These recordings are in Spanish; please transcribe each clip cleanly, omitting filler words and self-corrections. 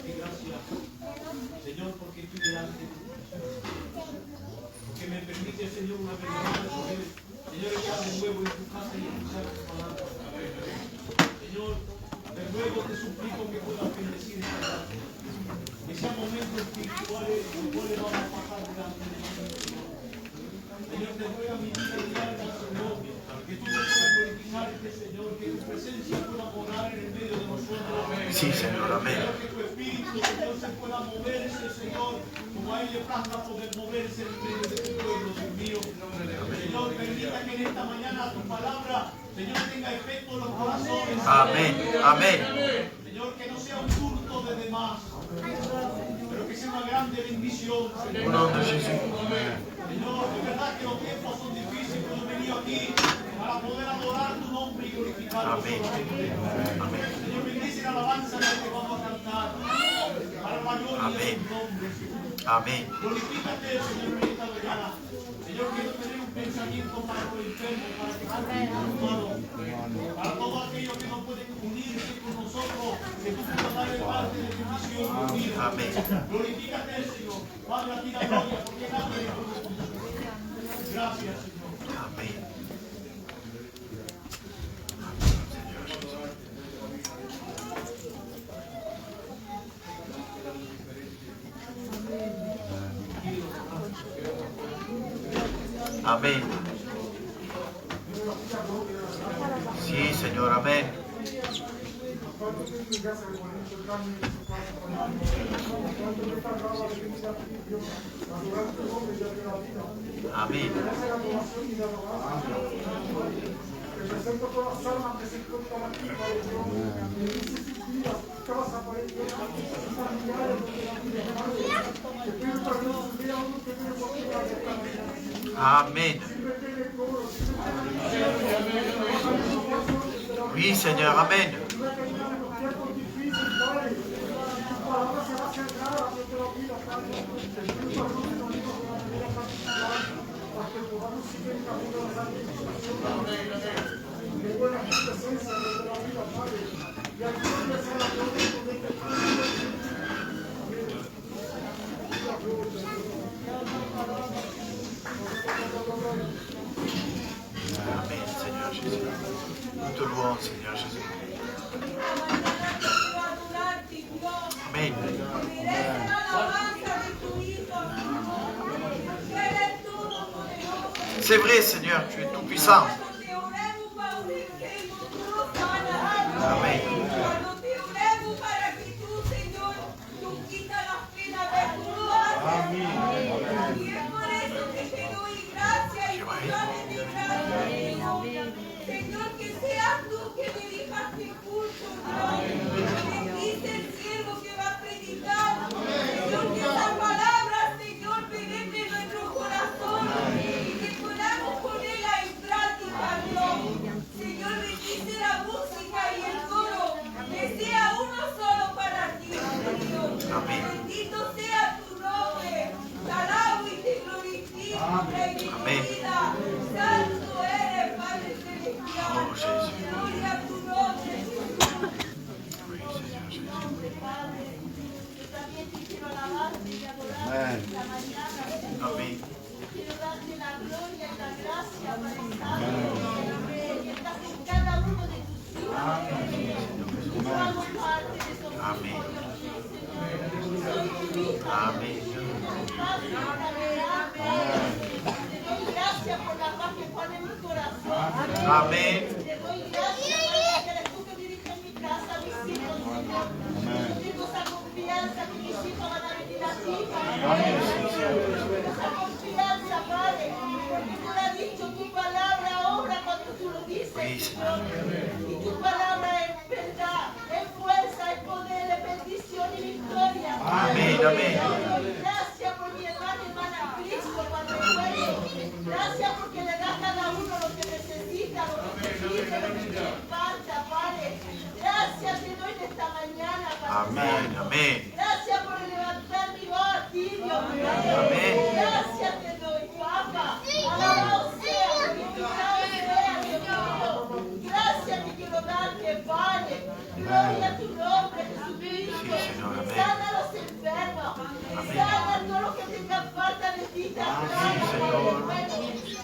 darte gracias, Señor, porque estoy delante de ti. Porque me permite, Señor, una bendición de poder, Señor, estar de nuevo en tu casa y escuchar tu palabra. Señor, de nuevo te suplico que puedas bendecir esta casa. Que sean momentos espirituales los cuales vamos a pasar delante de ti, Señor. Señor, te ruego mi vida diaria, Señor, que tú te puedas glorificar, Señor, que tu presencia pueda morar en el medio de nosotros. Sí, Señor, amén. Señor, que tu espíritu, Señor, se pueda moverse, Señor, como a él le plazca poder moverse en el medio de tu pueblo, Dios mío. Señor, permita que en esta mañana tu palabra, Señor, tenga efecto en los corazones. Amén, amén. Señor, que no sea un culto de demás, pero que sea una grande bendición, Señor. Señor, de verdad que los tiempos son difíciles, pero yo he venido aquí para poder adorar tu nombre y glorificarlo solamente. Señor, bendice la alabanza que vamos a cantar para la gloria de tu nombre, Señor. Amén. Glorifícate, Señor, en esta mañana. Señor, quiero tener un pensamiento para los enfermos, para que estén preocupados, para todos aquellos que no pueden unirse con nosotros, que tú puedas darle parte de tu misión. Amén. Glorifícate, Señor. Padre, a ti la gloria, porque nadie es como tú. Gracias, Señor. Amén. Amén. Sí, Señor, amén. Amén. Presento todas las almas que se encuentran aquí, Padre Dios, en sus vidas, casa, Padre Dios, sus familiares, que piden perdón sus vidas, uno que tiene oportunidad de estar aquí. Amén. Oui, Señor, amén. Amén, Señor Jesús. Nous te louons, Seigneur Jésus. Amén. C'est vrai, Seigneur, tu es tout puissant. Amén. Señor, que seas tú que dirijas mi culto, bendice el siervo que va a predicar, Señor, que esas palabras, Señor, penetren en nuestro corazón y que podamos ponerla en práctica, Dios. Señor, bendice la música y el coro, que sea uno solo para ti, Dios. Bendito sea tu nombre, te alabo y te glorifico, Rey de mi vida. Santo eres, Padre Celestial. Oh, Jésus. Gloria a tu nombre, Jesús. Oui, Seigneur Jésus. Nombre, Padre. Yo también te quiero alabarte y adorarte esta mañana. Amén. Quiero darte la gloria y la gracia, Padre Santo, que estás en cada uno de tus hijos. Yo hago parte de tu Amén. Soy tu hija. Amén. Te doy gracias por la paz que pone en mi corazón. Amén. Te doy gracias porque eres tú que diriges mi casa, mis hijos, Señor. Yo tengo esa confianza que mis hijos van a venir a ti, Padre. Esa confianza, Padre, porque tú lo has dicho, tu palabra obra cuando tú lo dices, Señor. Y tu palabra es verdad, es fuerza, es poder, es bendición y victoria. Amén, amén. Gracias por mi hermano y hermana Cristo, Padre bueno. Gracias porque le da a cada uno lo que necesita, lo que pide, lo que le falta, Padre. Gracias te doy en esta mañana, Padre. Amén, amén. Gracias por levantar mi voz a ti, Dios mío. Amén. Gracias te doy, Papá. Alabado sea, glorificado sea, Dios mío. Gracias te quiero darte, Padre. Gloria a tu nombre, Jesucristo. Sí, Señor, amén. Sana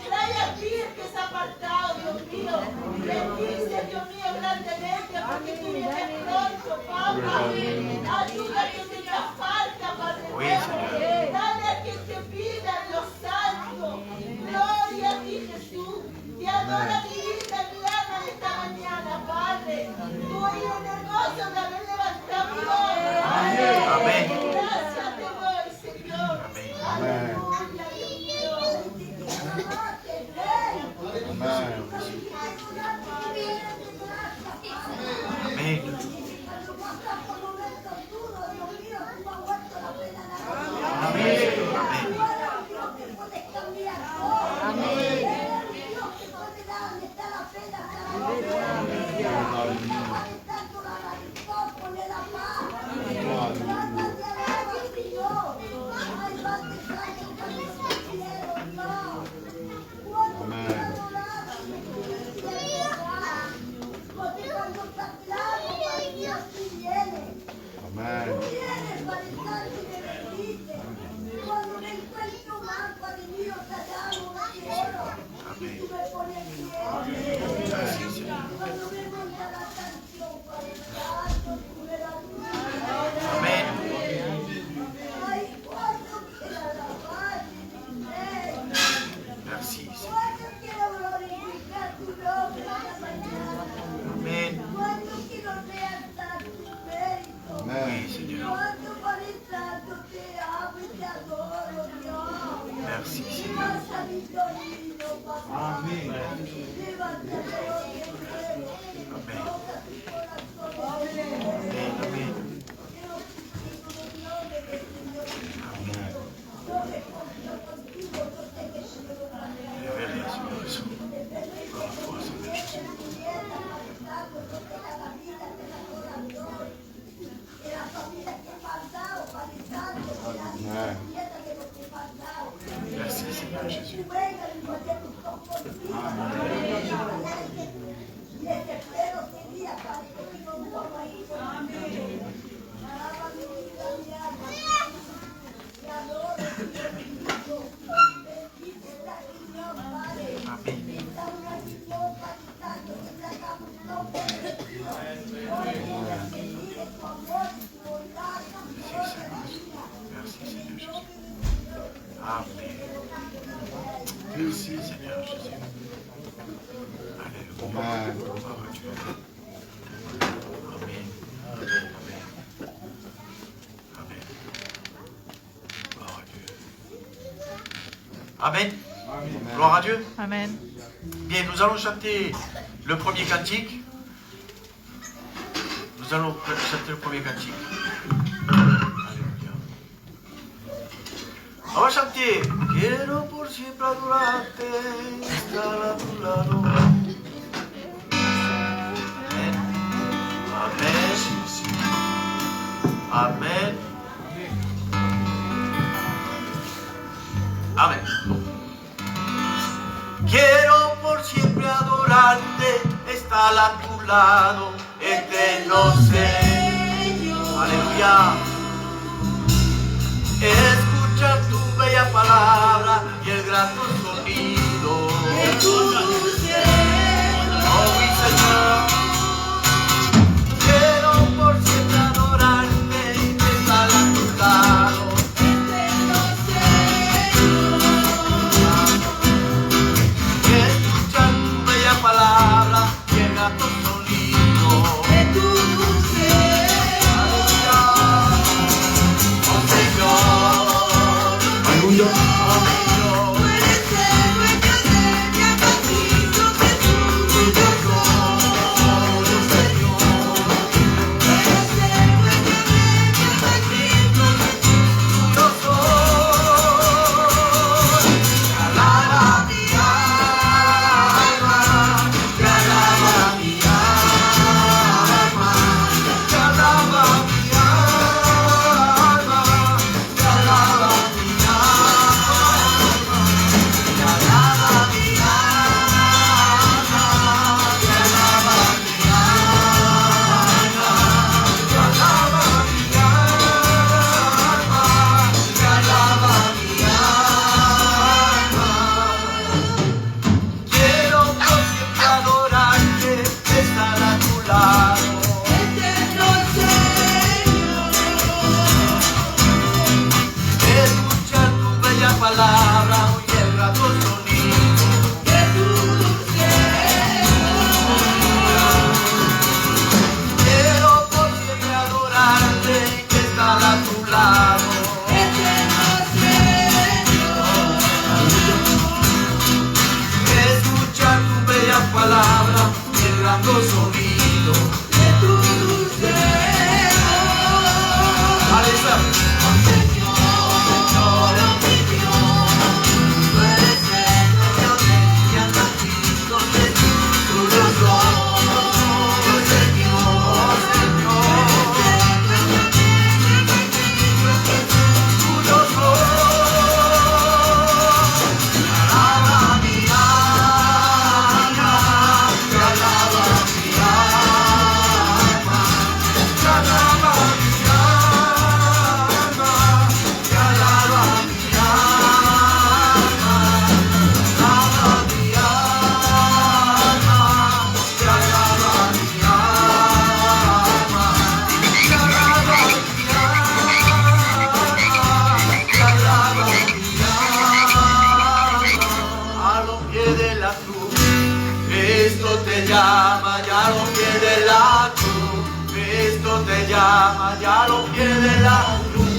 Trae aquí el que está apartado, Dios mío. Bendice, Dios mío, grandemente, porque tú vienes pronto, Papá. Ayuda a quien tenga falta, Padre nuestro. Dale a quien te pida los santos. Gloria a ti, Jesús. Te adora mi vida, mi alma en esta mañana, Padre. Tú oído el negocio de haber levantado hoy. Amén. Gracias te doy, Señor. Aleluya, Dios mío. Amén. Amen. Gloire à Dieu. Amen. Bien, nous allons chanter le premier cantique. Nous allons chanter le premier cantique. Alléluia. On va chanter. Quiero por siempre adorarte, estar a tu lado. Amen. Amen. Amen. Quiero por siempre adorarte, estar a tu lado, eterno Señor. Aleluya. Escuchar tu bella palabra y el grato sonido de tu dulce. Oh, mi Señor. Quiero por siempre adorarte, estar a tu lado. Palabra llega a tu sonido de tu dulce. Aleluya. Oh Señor. Aleluya. Oh Señor. Tú eres el dueño de mi Ya a los pies de la cruz,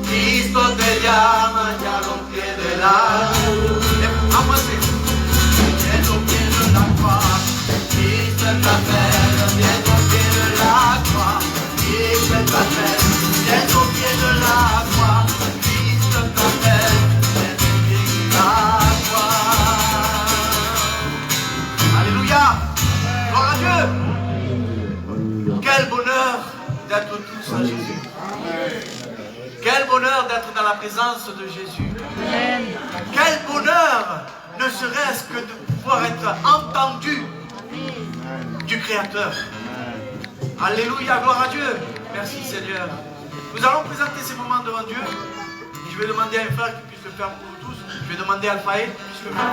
Cristo te llama, ya a los pies de la cruz. Vamos a hacer. En los pies de la cruz, Cristo t'appelle. En los pies de la cruz, Cristo t'appelle. En los pies de la cruz, Cristo t'appelle. En los pies de la cruz. Alléluia. Gloire à Dieu. Quel bonheur d'être tous à Jésus. Quel bonheur d'être dans la présence de Jésus. Quel bonheur, ne serait-ce que de pouvoir être entendu du Créateur. Alléluia, gloire à Dieu. Merci Seigneur. Nous allons présenter ces moments devant Dieu. Je vais demander à un frère qui puisse le faire pour nous tous. Je vais demander à Alphaïd qui puisse le faire.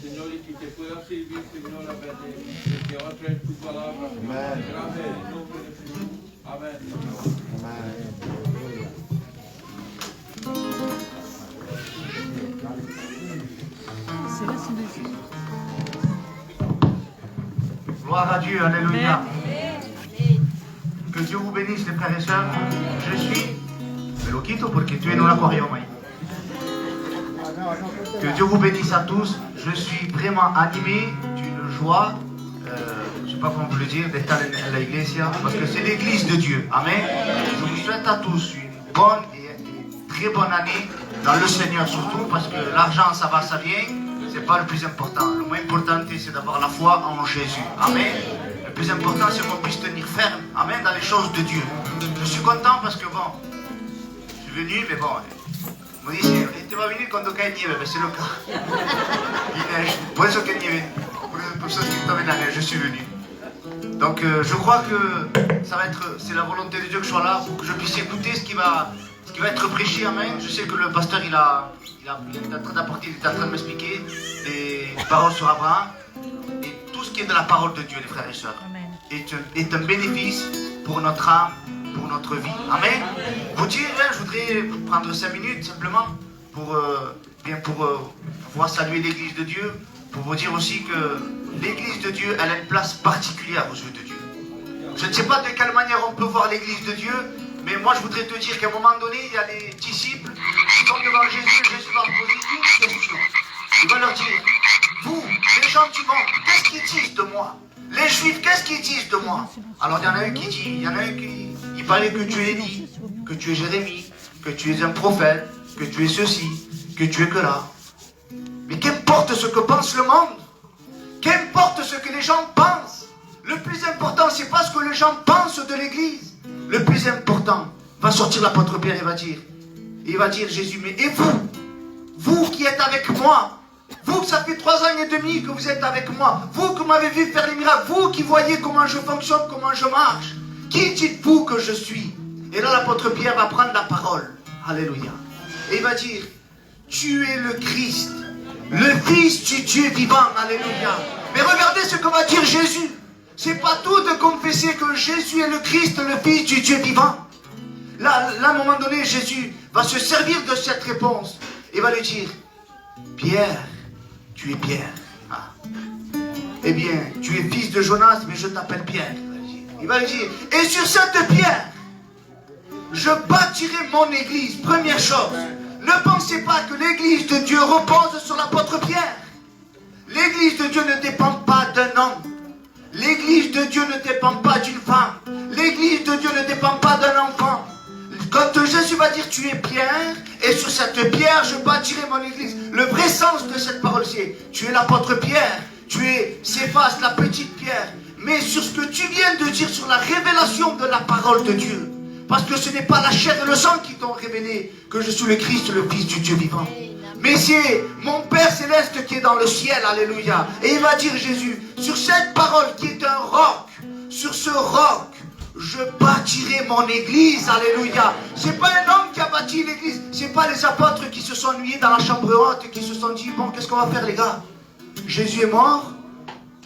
Señor, y que te pueda servir, Señor, a ver, que va a traer tu palabra. Gracias en el nombre de Jesús. Amén. Gloire à Dieu, alléluia. Que Dieu vous bénisse, les frères et sœurs. Je suis, me lo quito porque estoy en un aquarium ahí. Que Dieu vous bénisse à tous. Je suis vraiment animé d'une joie, je ne sais pas comment vous le dire, d'être à l'Iglesia, parce que c'est l'Église de Dieu. Amen. Je vous souhaite à tous une bonne et très bonne année dans le Seigneur, surtout parce que l'argent, ça va, ça vient. C'est pas le plus important. Le moins important, c'est d'avoir la foi en Jésus. Amen. Le plus important, c'est qu'on puisse tenir ferme. Amen. Dans les choses de Dieu. Je suis content parce que bon, je suis venu, mais bon. Me dice, este va a venir cuando cae nieve, mais c'est le cas. Il neige. Por eso que nieve. Por eso que tombe la neige, je suis venu. Donc je crois que ça va être, c'est la volonté de Dieu que je sois là pour que je puisse écouter ce qui va être prêché. Amen. Je sais que le pasteur il est en train d'apporter, il est en train de m'expliquer des paroles sur Abraham. Et tout ce qui est de la parole de Dieu, les frères et sœurs, est un bénéfice pour notre âme, pour notre vie. Amen. Vous dire, je voudrais prendre 5 minutes simplement pour pouvoir saluer l'église de Dieu, pour vous dire aussi que l'église de Dieu, elle a une place particulière aux yeux de Dieu. Je ne sais pas de quelle manière on peut voir l'église de Dieu, mais moi je voudrais te dire qu'à un moment donné, il y a des disciples qui sont devant Jésus, Jésus va leur poser une question. Il va leur dire, vous, les gens du monde, qu'est-ce qu'ils disent de moi? Les Juifs, qu'est-ce qu'ils disent de moi? Alors il y en a un qui dit, il paraît que tu es Élie, que tu es Jérémie, que tu es un prophète, que tu es ceci, que tu es que là. Mais qu'importe ce que pense le monde, qu'importe ce que les gens pensent, le plus important c'est pas ce que les gens pensent de l'église. Le plus important, va sortir l'apôtre Pierre et il va dire Jésus, mais et vous qui êtes avec moi, vous que ça fait 3 ans et demi que vous êtes avec moi, vous que m'avez vu faire les miracles, vous qui voyez comment je fonctionne, comment je marche, qui dites-vous que je suis? Et là l'apôtre Pierre va prendre la parole, alléluia, et il va dire, tu es le Christ, le Fils du Dieu vivant, alléluia. Mais regardez ce que va dire Jésus. C'est pas tout de confesser que Jésus est le Christ, le Fils du Dieu vivant. Là, à un moment donné, Jésus va se servir de cette réponse et va lui dire, Pierre, tu es Pierre. Ah. Eh bien, tu es fils de Jonas, mais je t'appelle Pierre. Il va lui dire, et sur cette pierre, je bâtirai mon église. Première chose, Ne pensez pas que l'église de Dieu repose sur l'apôtre Pierre. L'église de Dieu ne dépend pas d'un homme. L'église de Dieu ne dépend pas d'une femme. L'église de Dieu ne dépend pas d'un enfant. Quand Jésus va dire tu es pierre, et sur cette pierre je bâtirai mon église. Le vrai sens de cette parole c'est tu es l'apôtre Pierre, tu es Céphas, la petite pierre. Mais sur ce que tu viens de dire, sur la révélation de la parole de Dieu. Parce que ce n'est pas la chair et le sang qui t'ont révélé que je suis le Christ, le Fils du Dieu vivant. Mais c'est mon Père Céleste qui est dans le ciel, alléluia. Et il va dire Jésus, sur cette parole qui est un roc, sur ce roc, je bâtirai mon église, alléluia. C'est pas un homme qui a bâti l'église, c'est pas les apôtres qui se sont ennuyés dans la chambre haute, qui se sont dit, bon, qu'est-ce qu'on va faire les gars? Jésus est mort,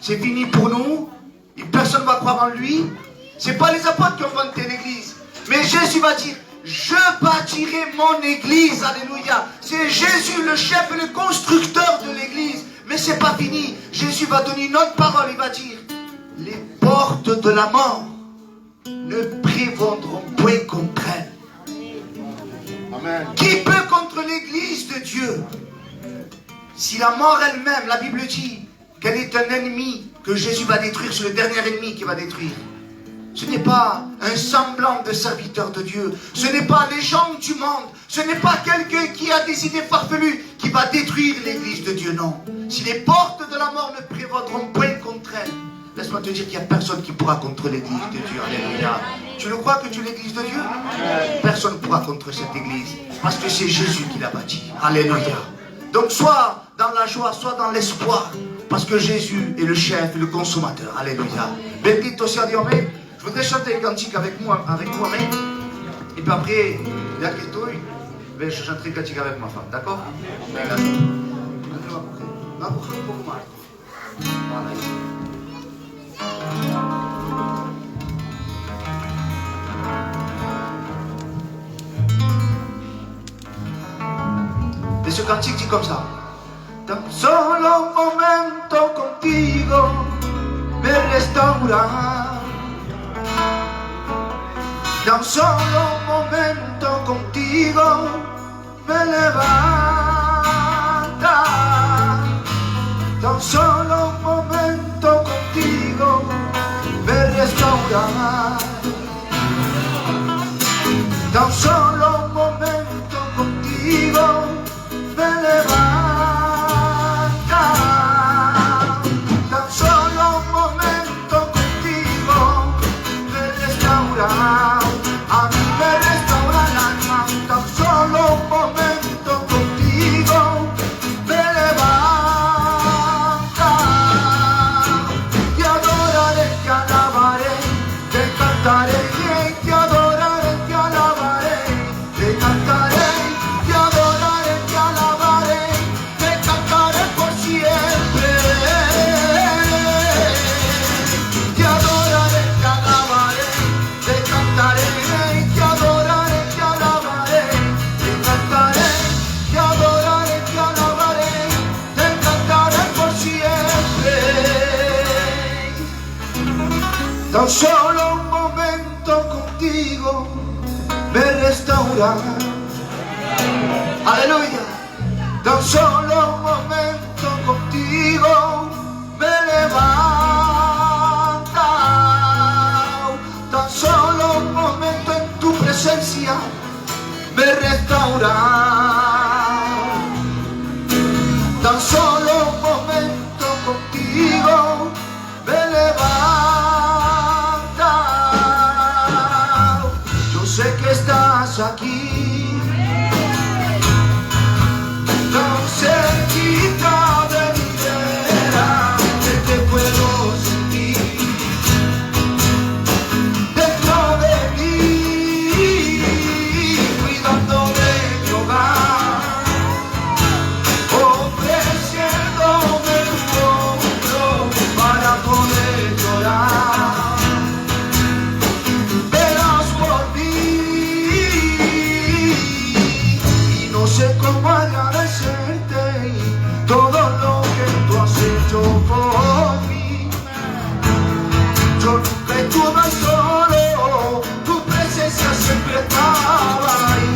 c'est fini pour nous, et personne ne va croire en lui. C'est pas les apôtres qui ont fondé l'église. Mais Jésus va dire, je bâtirai mon église, alléluia. C'est Jésus le chef et le constructeur de l'église. Mais c'est pas fini. Jésus va donner une autre parole, il va dire, les portes de la mort ne prévaudront point contre elle. Amen. Qui peut contre l'église de Dieu? Si la mort elle-même, la Bible dit qu'elle est un ennemi que Jésus va détruire, c'est le dernier ennemi qui va détruire. Ce n'est pas un semblant de serviteur de Dieu. Ce n'est pas les gens du monde. Ce n'est pas quelqu'un qui a des idées farfelues qui va détruire l'église de Dieu, non. Si les portes de la mort ne prévaudront point contre elle, laisse-moi te dire qu'il n'y a personne qui pourra contre l'église de Dieu. Alléluia. Tu le crois que tu es l'église de Dieu? Personne ne pourra contre cette église. Parce que c'est Jésus qui l'a bâtie. Alléluia. Donc soit dans la joie, soit dans l'espoir. Parce que Jésus est le chef et le consommateur. Alléluia. Bendito sea Dios. Je voudrais chanter un cantique avec moi, amen. Et puis après, là que je chanterai un cantique avec ma femme. D'accord? Et ce cantique dit comme ça. Tan solo un momento contigo me restaurar. Tan solo un momento contigo me levanta. Tan solo un momento contigo me restaura. Tan solo un momento contigo me levanta. Tan solo un momento contigo me restaura. Un momento contigo me levanta. Te adoraré, te alabaré, te cantaré, te adoraré, te alabaré, te cantaré, te adoraré, te alabaré, te cantaré por siempre. Te adoraré, te alabaré, te cantaré, te adoraré, te alabaré. Te adoraré, te alabaré, te cantaré por siempre. Tan solo un momento contigo me restaura. Aleluya. Tan solo un momento contigo me levanta. Tan solo un momento en tu presencia me restaura. Tan solo un momento contigo me levanta. Yo sé que estás aquí, tan cerquita de mi vera, que te puedo sentir dentro de mí, cuidando de mi hogar, ofreciéndome tu hombro para poder llorar. Verás por mí y no sé cómo agradecerte todo lo que tú has hecho por mí. Yo nunca estuve solo, tu presencia siempre estaba ahí.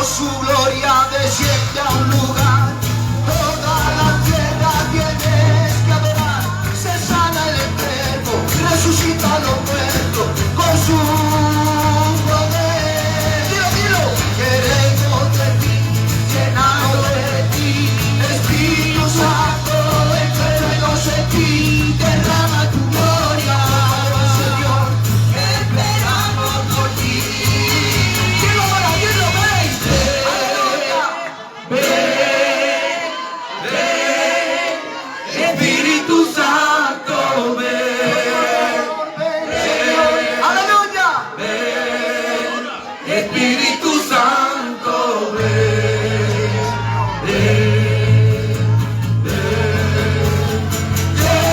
su gloria desciende a un lugar. Toda la tierra tienes que adorar. Se sana el enfermo, resucita a los muertos con su poder. Dilo, dilo. Queremos de ti, llenado de ti, Espíritu Santo, enfermos en ti, derrama tu gloria, Señor. Esperamos por ti. Dilo ahora, dilo, ven. Espíritu Santo, ven. Aleluya. Espíritu Santo,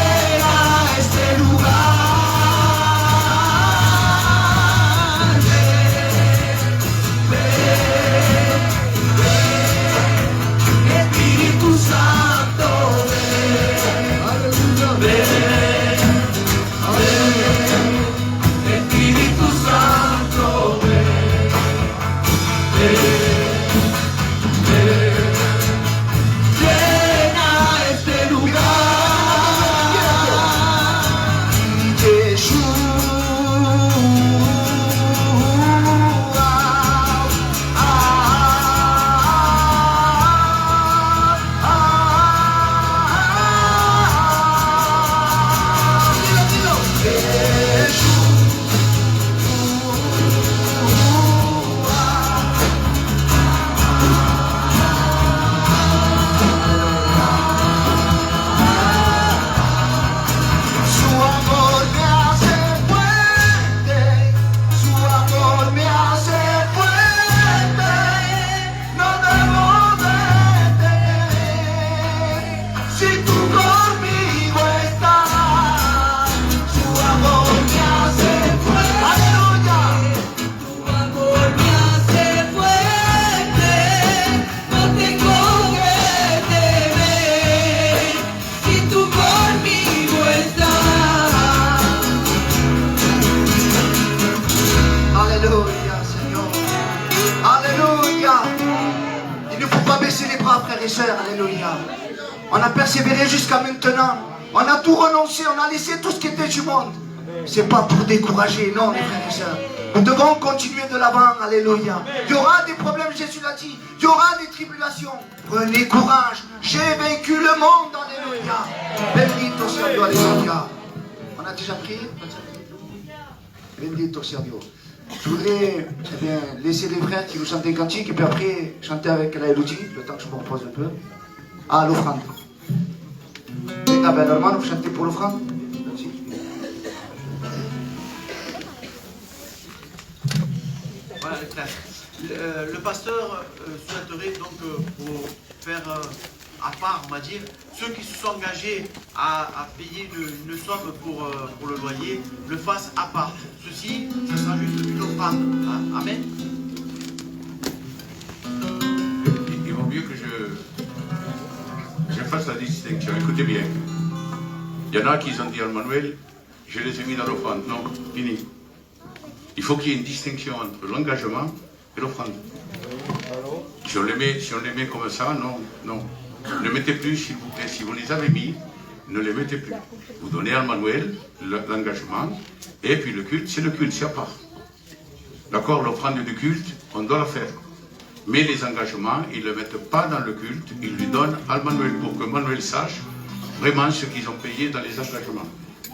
llena este lugar. Espíritu Santo, Espíritu Santo, llena este lugar. Su amor me hace fuerte, su amor me hace fuerte, no debo detener, si tú conmigo estás, su amor me hace fuerte, aleluya, Tu amor me hace fuerte, no tengo que temer, si tú conmigo estás. alléluia Seigneur, alléluia. Il ne faut pas baisser les bras, frères et sœurs, alléluia. On a persévéré jusqu'à maintenant, on a tout renoncé, on a laissé tout ce qui était du monde. C'est pas pour décourager, non, les frères et sœurs. Nous devons continuer de l'avant, alléluia. Il y aura des problèmes, Jésus l'a dit. Il y aura des tribulations. Prenez courage. J'ai vaincu le monde, alléluia. Bendito sea Dios, alléluia. On a déjà prié? Bendito sea Dios. Je voudrais laisser les frères qui nous chantent des cantiques et puis après chanter avec la Elodie, le temps que je me repose un peu. Ah, l'offrande. Ah ben normalement, vous chantez pour l'offrande? Merci. Voilà les frères. Le pasteur souhaiterait donc pour faire à part, on va dire, ceux qui se sont engagés à payer une somme pour le loyer, le fassent à part. Ceci, ce sera juste une offrande. Amen. Il vaut mieux que je fasse la distinction. Écoutez bien. Il y en a qui ont dit à Manuel, je les ai mis dans l'offrande. Non, fini. Il faut qu'il y ait une distinction entre l'engagement et l'offrande. Si on les met comme ça, non, non. Ne les mettez plus, s'il vous plaît. Si vous les avez mis, ne les mettez plus. Vous donnez à Manuel l'engagement, et puis le culte, c'est à part. D'accord, l'offrande du culte, on doit la faire. Mais les engagements, ils ne le mettent pas dans le culte, ils lui donnent à Manuel pour que Manuel sache vraiment ce qu'ils ont payé dans les engagements.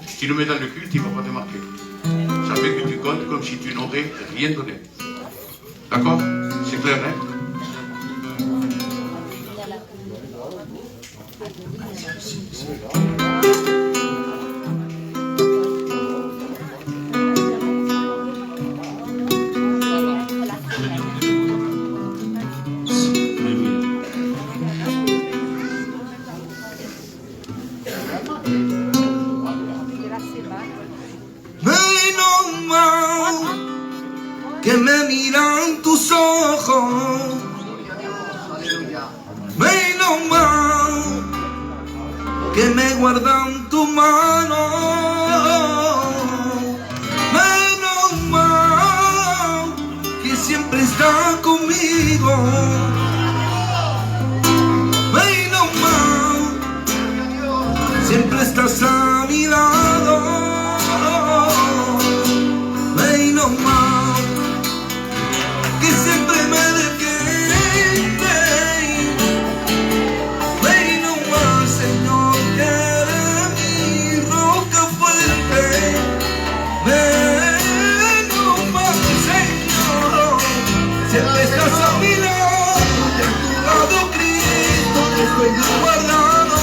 Si tu le mets dans le culte, il ne va pas te marquer. Ça fait que tu comptes comme si tu n'aurais rien donné. D'accord? C'est clair, hein? Menos mal que me miran tus ojos, menos mal que me guardan tu mano, menos mal que siempre está conmigo. estás a mi lado, y a tu lado, Cristo, estoy guardado.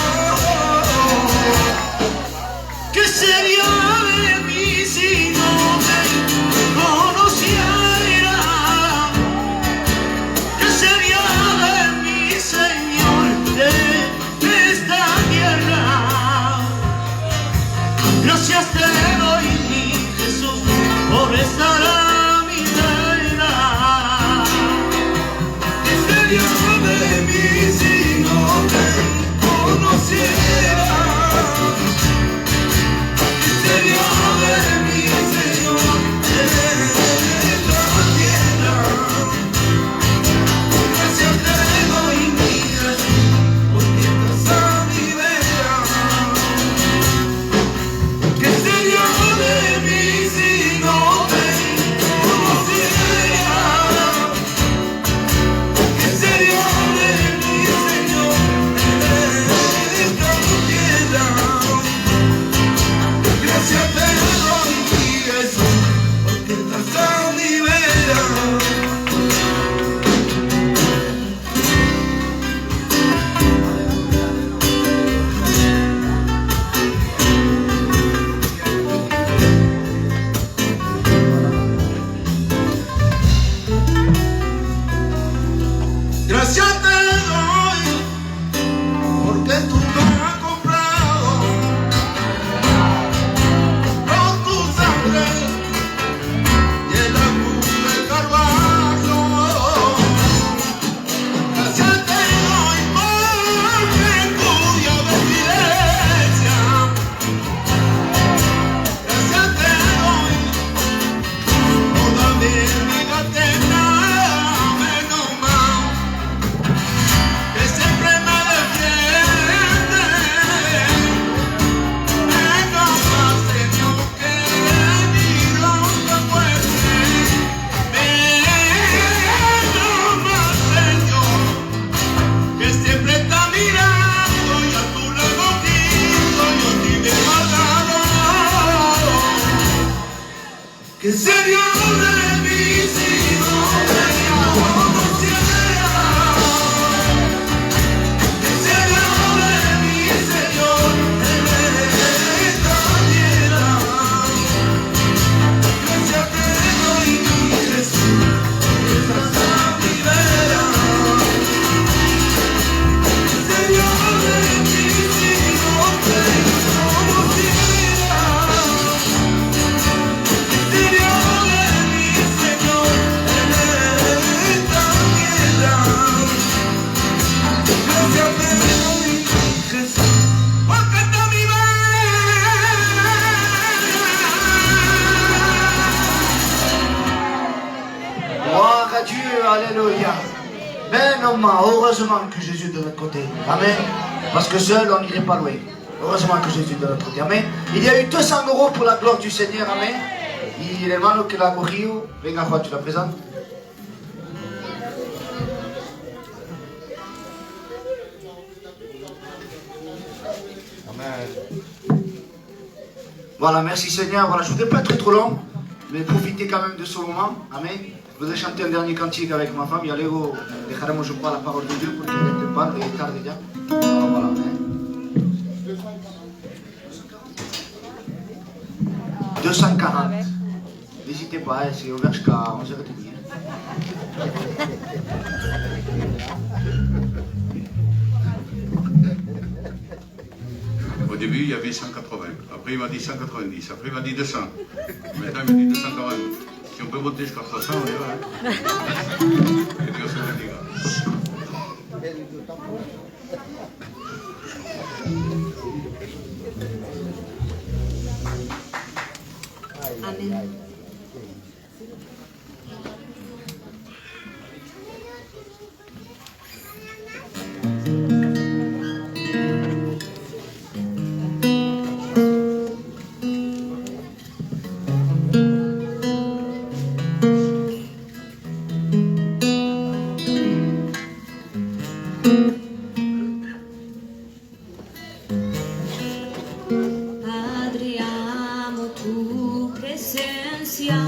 ¿Qué sería de mí si no te conociera? ¿Qué sería de mí, Señor, de esta tierra? Gracias te doy, mi Jesús, por estar a mi vera. ¿Qué sería de mí si no te conociera? ¿Qué sería de mí, Señor, de esta tierra? Gracias te doy, mi Jesús, porque estás a mi vera. ¿Qué sería de mí si no te conociera? ¿Qué sería de mí, Señor, de esta tierra? Gracias te doy, mi Jesús, porque estás a mi vera. Gracias te doy, porque tú me has comprado con tu sangre y en la cruz del Calvario. Gracias te doy, porque tú ya ves mi iglesia. Gracias te doy, todavía mi gatena, menos mal que siempre me defiende. Menos mal, Señor, que ni ronda fuerte. Menos mal, Señor, que siempre está mirando y a tu lado Cristo yo te he guardado. ¿Qué sería de mí si no te conociera? ¿Qué sería de mí, Señor, de esta tierra? Gracias te doy, mi Jesús, porque estás a mi vera. ¿Qué sería de mí si no te conociera? ¿Qué sería de mí, Señor, de esta tierra? Gracias te doy, Jesús, porque está mi Gloire à Dieu, alléluia. Ben non, heureusement que Jésus est de notre côté. Amen. Parce que seul, on n'irait pas loin. Heureusement que Jésus est de notre côté. Amen. Il y a eu 200 € pour la gloire du Seigneur. Amen. Y el hermano que la ha cogido, venga Juan, tu la présentes. Voilà, merci Seigneur. Voilà, je ne voudrais pas être trop long, mais profitez quand même de ce moment. Amen. Je voudrais chanter un dernier cantique avec ma femme. Y luego dejaremos je crois la parole de Dieu porque es tarde, es tarde ya. Alors, voilà, amen. 240. N'hésitez pas, c'est ouvert jusqu'à 11h30. Au début, il y avait 180. Après, il m'a dit 190. Après, il m'a dit 200. Maintenant, il m'a dit 240. Si on peut monter jusqu'à 300, on y va. Hein. Que Dieu se bénisse. Amén. Padre, amo tu presencia.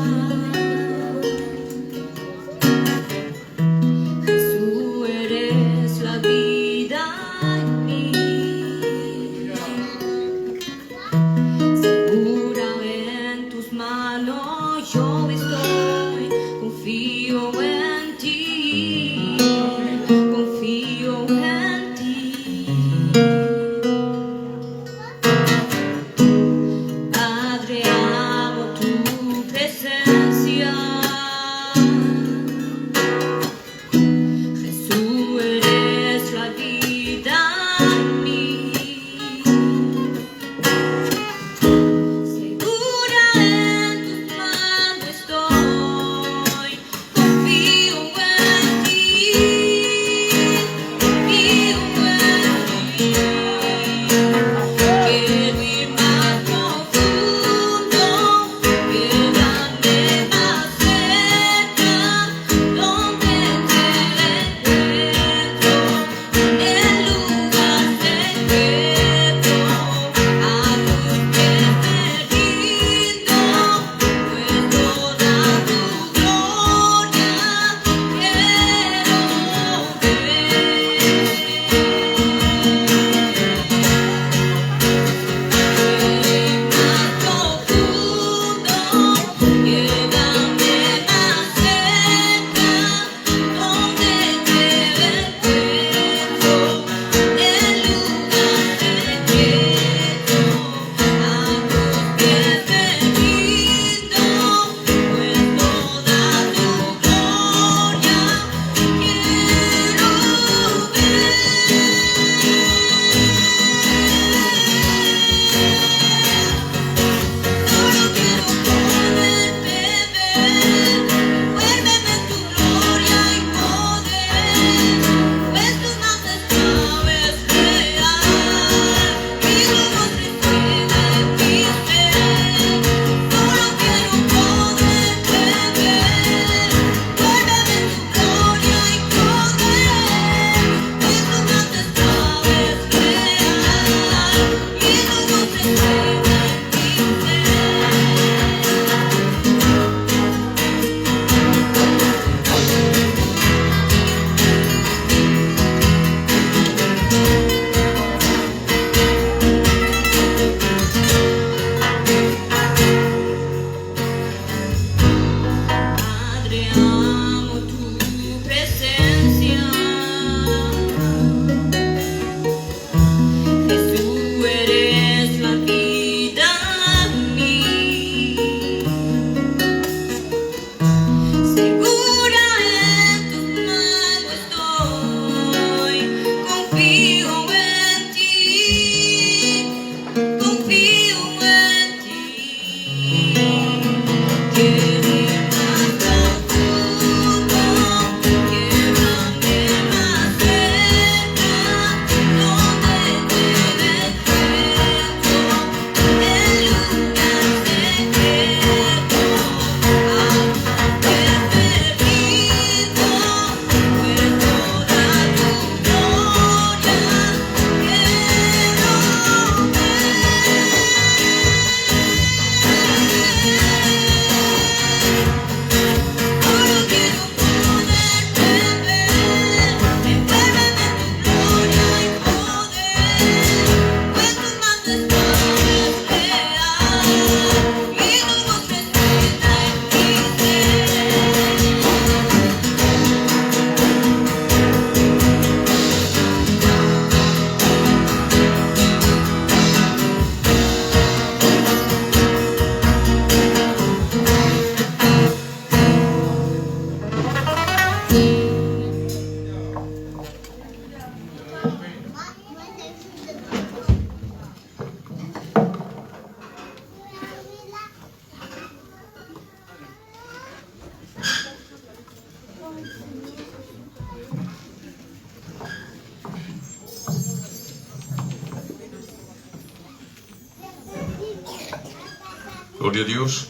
Gloria a Dios.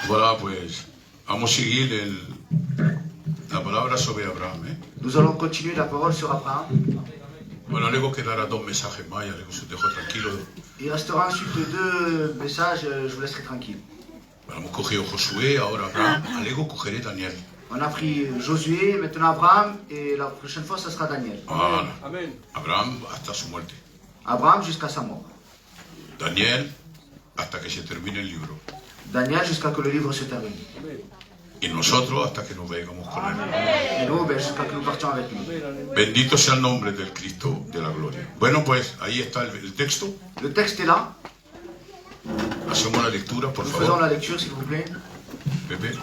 Voilà, pues vamos a seguir la palabra sobre Abraham. Nous allons continuer la parole sur Abraham. Bueno, luego quedará 2 mensajes más, ya luego se dejo tranquilo. Il restera ensuite 2 messages, je vous laisserai tranquille. Bueno, hemos cogido Josué, ahora Abraham, luego cogeré Daniel. On a pris Josué, maintenant Abraham, et la prochaine fois, ça sera Daniel. Voilà. Amén. Abraham hasta su muerte. Abraham jusqu'à sa mort. Daniel hasta que se termine el libro. Daniel jusqu'à que le livre se termine. Y nosotros hasta que nos vengamos con él. Et nous, jusqu'à que nous partions avec lui. Bendito sea el nombre del Cristo de la gloria. Bueno, pues ahí está el texto. Le texte est là. Hacemos la lectura, por Nous faisons favor. la lecture, s'il vous plaît. Pepe.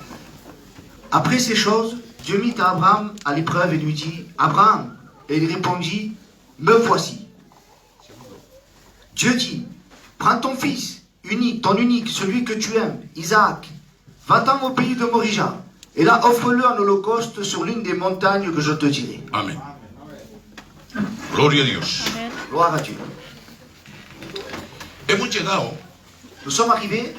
Après ces choses, Dieu mit Abraham à l'épreuve et lui dit, Abraham, et il répondit, me voici. Dieu dit, prends ton fils, unique, ton unique, celui que tu aimes, Isaac, va-t'en au pays de Morija, et là offre-le en holocauste sur l'une des montagnes que je te dirai. Amén. Gloria a Dios. Gloire à Dieu. Hemos llegado Nous sommes arrivés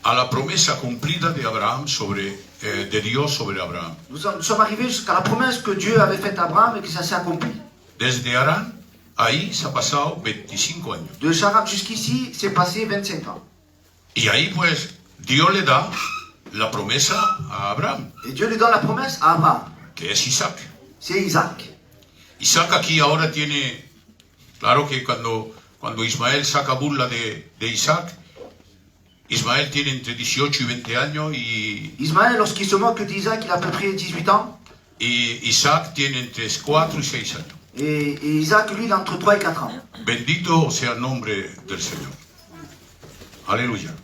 a la promesa cumplida de Abraham de Dios sobre Abraham. nous sommes arrivés jusqu'à la promesse que Dieu avait faite à Abraham et que ça s'est accompli. Desde Arán, ahí se ha pasado 25 años. De Charan jusqu'ici, c'est passé 25 ans. Y ahí pues Dios le da la promesa a Abraham, Et Dieu lui donne la promesse à Abraham. que es Isaac. C'est Isaac. Isaac aquí ahora tiene, claro que cuando Ismael saca burla de Isaac, Ismael tiene entre 18 y 20 años y Ismaël, lorsqu'il se moque d'Isaac, il a à peu près 18 ans. Isaac tiene entre 4 y 6 años. Et Isaac, lui, il a entre 3 et 4 ans. Bendito sea el nombre del Señor. Aleluya.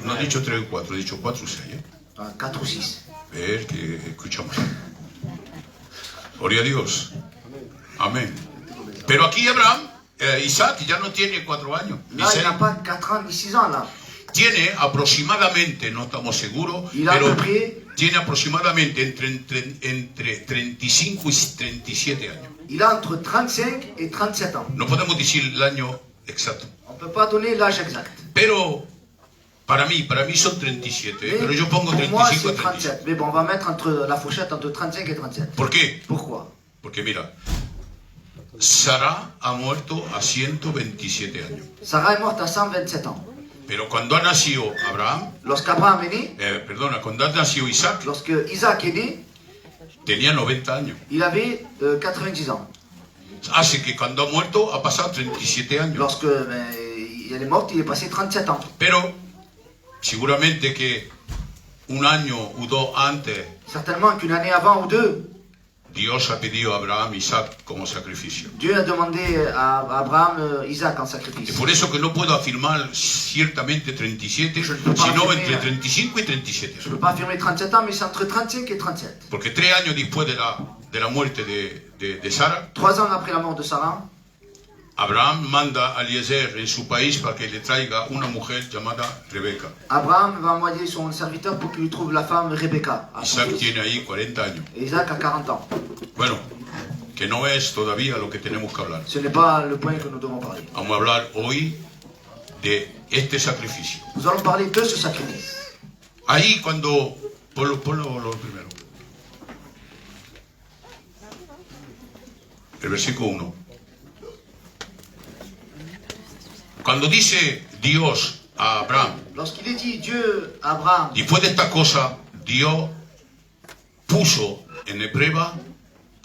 No he dicho 3 o 4, he dicho 4 o 6. 4 ou 6. Ver que escuchamos. Gloria a Dios. Amén. Pero aquí Abraham, Isaac ya no tiene 4 años. Là, il n'a pas 4 ans ni 6 ans, là. Tiene aproximadamente, no estamos seguros, Il a à pero peu près, tiene aproximadamente entre 35 y 37 años. il a entre 35 et 37 ans. No podemos decir el año exacto. On ne peut pas donner l'âge exact. Pero para mí son 37, Mais pero yo pongo pour moi, 35 c'est a 37. 37. Mais bon, on va mettre entre la fourchette entre 35 et 37. ¿Por qué? Pourquoi? Porque mira, Sara ha muerto a 127 años. Sarah est morte à 127 ans. Pero cuando ha nacido Abraham, Lorsqu'Abraham est né, cuando ha nacido Isaac, lorsque Isaac est né, tenía 90 años. il avait 90 ans. Así que cuando ha muerto ha pasado 37 años. Lorsque elle est morte, il est passé 37 ans. Pero seguramente que un año o dos antes, Certainement qu'une année avant ou deux, Dios ha pedido a Abraham Isaac como sacrificio. Dieu a demandé à Abraham Isaac en Y sacrifice. por eso que no puedo afirmar ciertamente 37, Je ne peux pas sino affirmer, entre 35 y 37. Je ne peux pas affirmer 37 ans, mais c'est entre 35 et 37. Porque 3 años después de la muerte de Sara, 3 ans après la mort de Sarah, Abraham manda a Eliezer en su país para que le traiga una mujer llamada Rebeca. Abraham va envoyer son serviteur pour qu'il lui trouve la femme Rebecca. à son Isaac fils. tiene ahí 40 años. Et Isaac a 40 ans. Bueno, que no es todavía lo que tenemos que hablar. Ce n'est pas le point que nous devons parler. Vamos a hablar hoy de este sacrificio. Nous allons parler de ce sacrifice. Ahí cuando... Ponlo primero. El versículo 1. Cuando dice Dios a Abraham, Lorsqu'il est dit Dieu à Abraham, después de esta cosa, Dios puso en prueba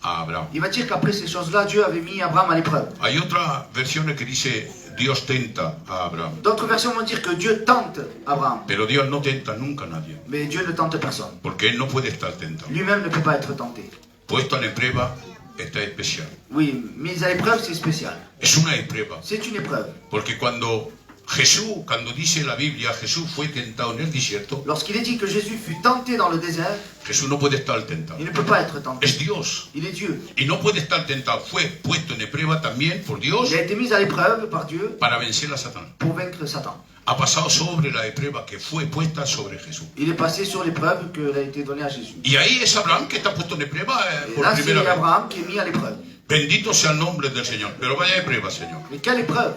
a Abraham. il va dire qu'après ces choses-là, Dieu avait mis Abraham à l'épreuve. Hay otras versiones que dice Dios tenta a Abraham, D'autres versions vont dire que Dieu tente Abraham, pero Dios no tenta nunca a nadie, mais Dieu ne tente personne. porque Él no puede estar tentado. Lui-même ne peut pas être tenté. Puesto en prueba está especial. Oui, mise à l'épreuve, c'est spécial. Es una prueba, C'est une épreuve. porque cuando dice la Biblia, Jesús fue tentado en el desierto, Lorsqu'il est dit que Jésus fut tenté dans le désert, Jesús no puede estar tentado. il ne peut pas être tenté. Es Dios. Il est Dieu. Y no puede estar tentado. Fue puesto en prueba también por Dios Il a été mis à l'épreuve par Dieu para vencer a Satanás. pour vaincre Satan. Ha pasado sobre la prueba que fue puesta sobre Jesús. Il est passé sur l'épreuve que a été donnée à Jésus. Y ahí es Abraham que está puesto en prueba Et por là, c'est primera vez. Abraham qui est mis à l'épreuve. Bendito sea el nombre del Señor. Pero vaya de prueba, Señor. Mais quelle épreuve?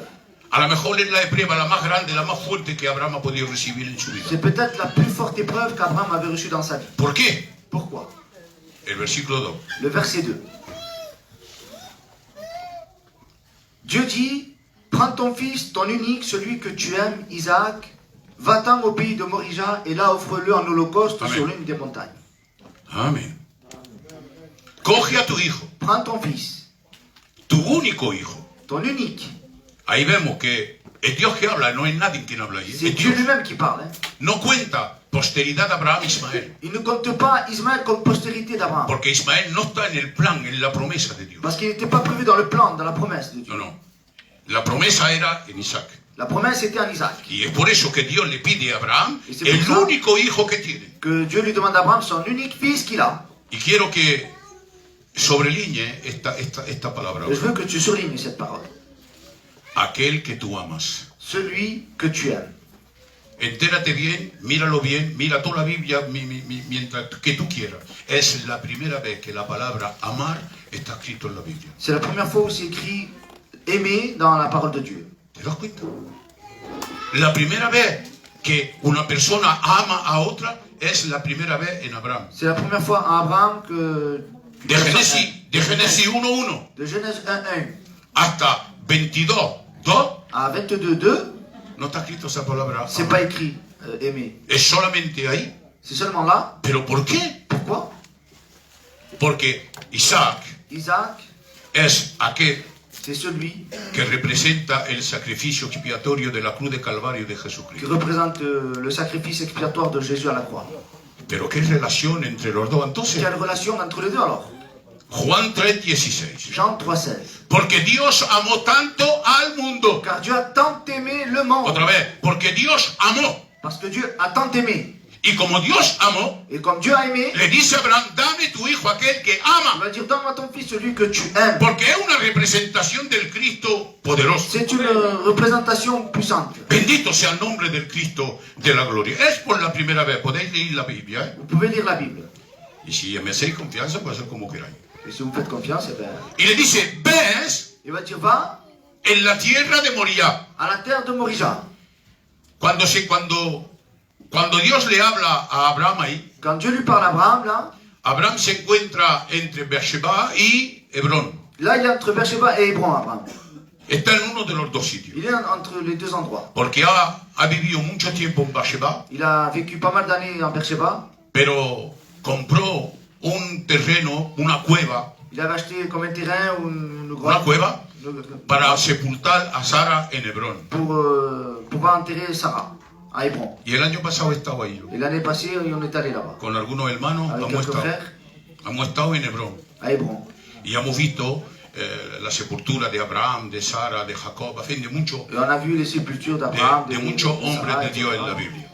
A lo mejor es la prueba la más grande, la más fuerte que Abraham ha podido recibir en su vida. C'est peut-être la plus forte épreuve qu'Abraham avait reçue dans sa vie. ¿Por qué? Pourquoi? El versículo 2. Le verset 2. Dieu dit, prends ton fils, ton unique, celui que tu aimes, Isaac, va-t'en au pays de Morija et là offre-le en holocauste Amen. sur l'une des montagnes. Amén. Coge a tu hijo, Prends ton fils, tu único hijo. ton unique. Ahí vemos que es Dios que habla, no es nadie quien habla ahí. C'est Es Dieu Dios. lui-même qui parle. Hein. No cuenta posteridad de Abraham e Ismael, Il ne compte pas Ismaël comme postérité d'Abraham. porque Ismael no está en el plan, en la promesa de Dios. Parce qu'il n'était pas prévu dans le plan, dans la promesse de Dieu. No, no. La promesa era en Isaac. La promesse était en Isaac. Y es por eso que Dios le pide a Abraham Y si el por eso- único hijo que tiene. Que Dieu lui demande à Abraham son unique fils qu'il a. Y quiero que sobrelinee esta palabra. Et je veux que tu surlignes cette parole. Aquel que tú amas. Celui que tu aimes. Entérate bien, míralo bien, mira toda la Biblia mientras que tú quieras. Es la primera vez que la palabra amar está escrito en la Biblia. C'est la première fois où c'est écrit aimer dans la parole de Dieu. ¿Te das cuenta? La primera vez que una persona ama a otra es la primera vez en Abraham. C'est la première fois à Abraham que... De Génesis 1:1 De Genèse 1:1 hasta 22:2 à 22:2, no está escrito esa palabra. c'est pas écrit aimer. Es solamente ahí. C'est seulement là. ¿Pero por qué? Pourquoi? Porque Isaac Isaac, es aquel c'est celui que representa el sacrificio expiatorio de la cruz de Calvario de qui Jesucristo. représente le sacrifice expiatoire de Jésus à la croix. Pero ¿qué relación entre los dos entonces? Quelle relation entre les deux alors? Juan 3:16. Jean 3:16. Porque Dios amó tanto al mundo. Car Dieu a tant aimé le monde. Otra vez, porque Dios amó. Parce que Dieu a tant aimé. Y como Dios amó, Et comme Dieu a aimé, le dice a Abraham, dame tu hijo, aquel que il ama. va dire, donne-moi ton fils, celui que tu aimes. Porque es una representación del Cristo poderoso. C'est une représentation puissante. Bendito sea el nombre del Cristo de la gloria. Es por la primera vez, podéis leer la Biblia, ¿eh? Vous pouvez lire la Bible. Y si me hacéis confianza, puede ser como queráis. Et si vous me faites confiance, eh ben, Y le dice, ves il va dire, va en la tierra de Moriah. à la terre de Morija. Cuando Dios le habla a Abraham ahí, Quand Dieu lui parle à Abraham, là, Abraham se encuentra entre Beersheba y Hebrón. là, il est entre Beersheba et Hébron, Abraham. Está en uno de los dos sitios. Il est entre les deux endroits. Porque ha vivido mucho tiempo en Beersheba, Il a vécu pas mal d'années en Beersheba. pero compró un terreno, una cueva, Il avait acheté comme un terrain ou une grotte para sepultar a Sara en Hebrón. pour pouvoir enterrer Sarah à Hébron. Y el año pasado he estado ahí, Et l'année passée, on est allé là-bas. con algunos hermanos, Avec hemos quelques frères estado en Hebrón. à Hébron. Y hemos visto la sepultura de Abraham, de Sara, de Jacob, en fin, de muchos Et on a vu les sépultures d'Abraham, de muchos hombres Sarah, de Dios en la etc. Biblia.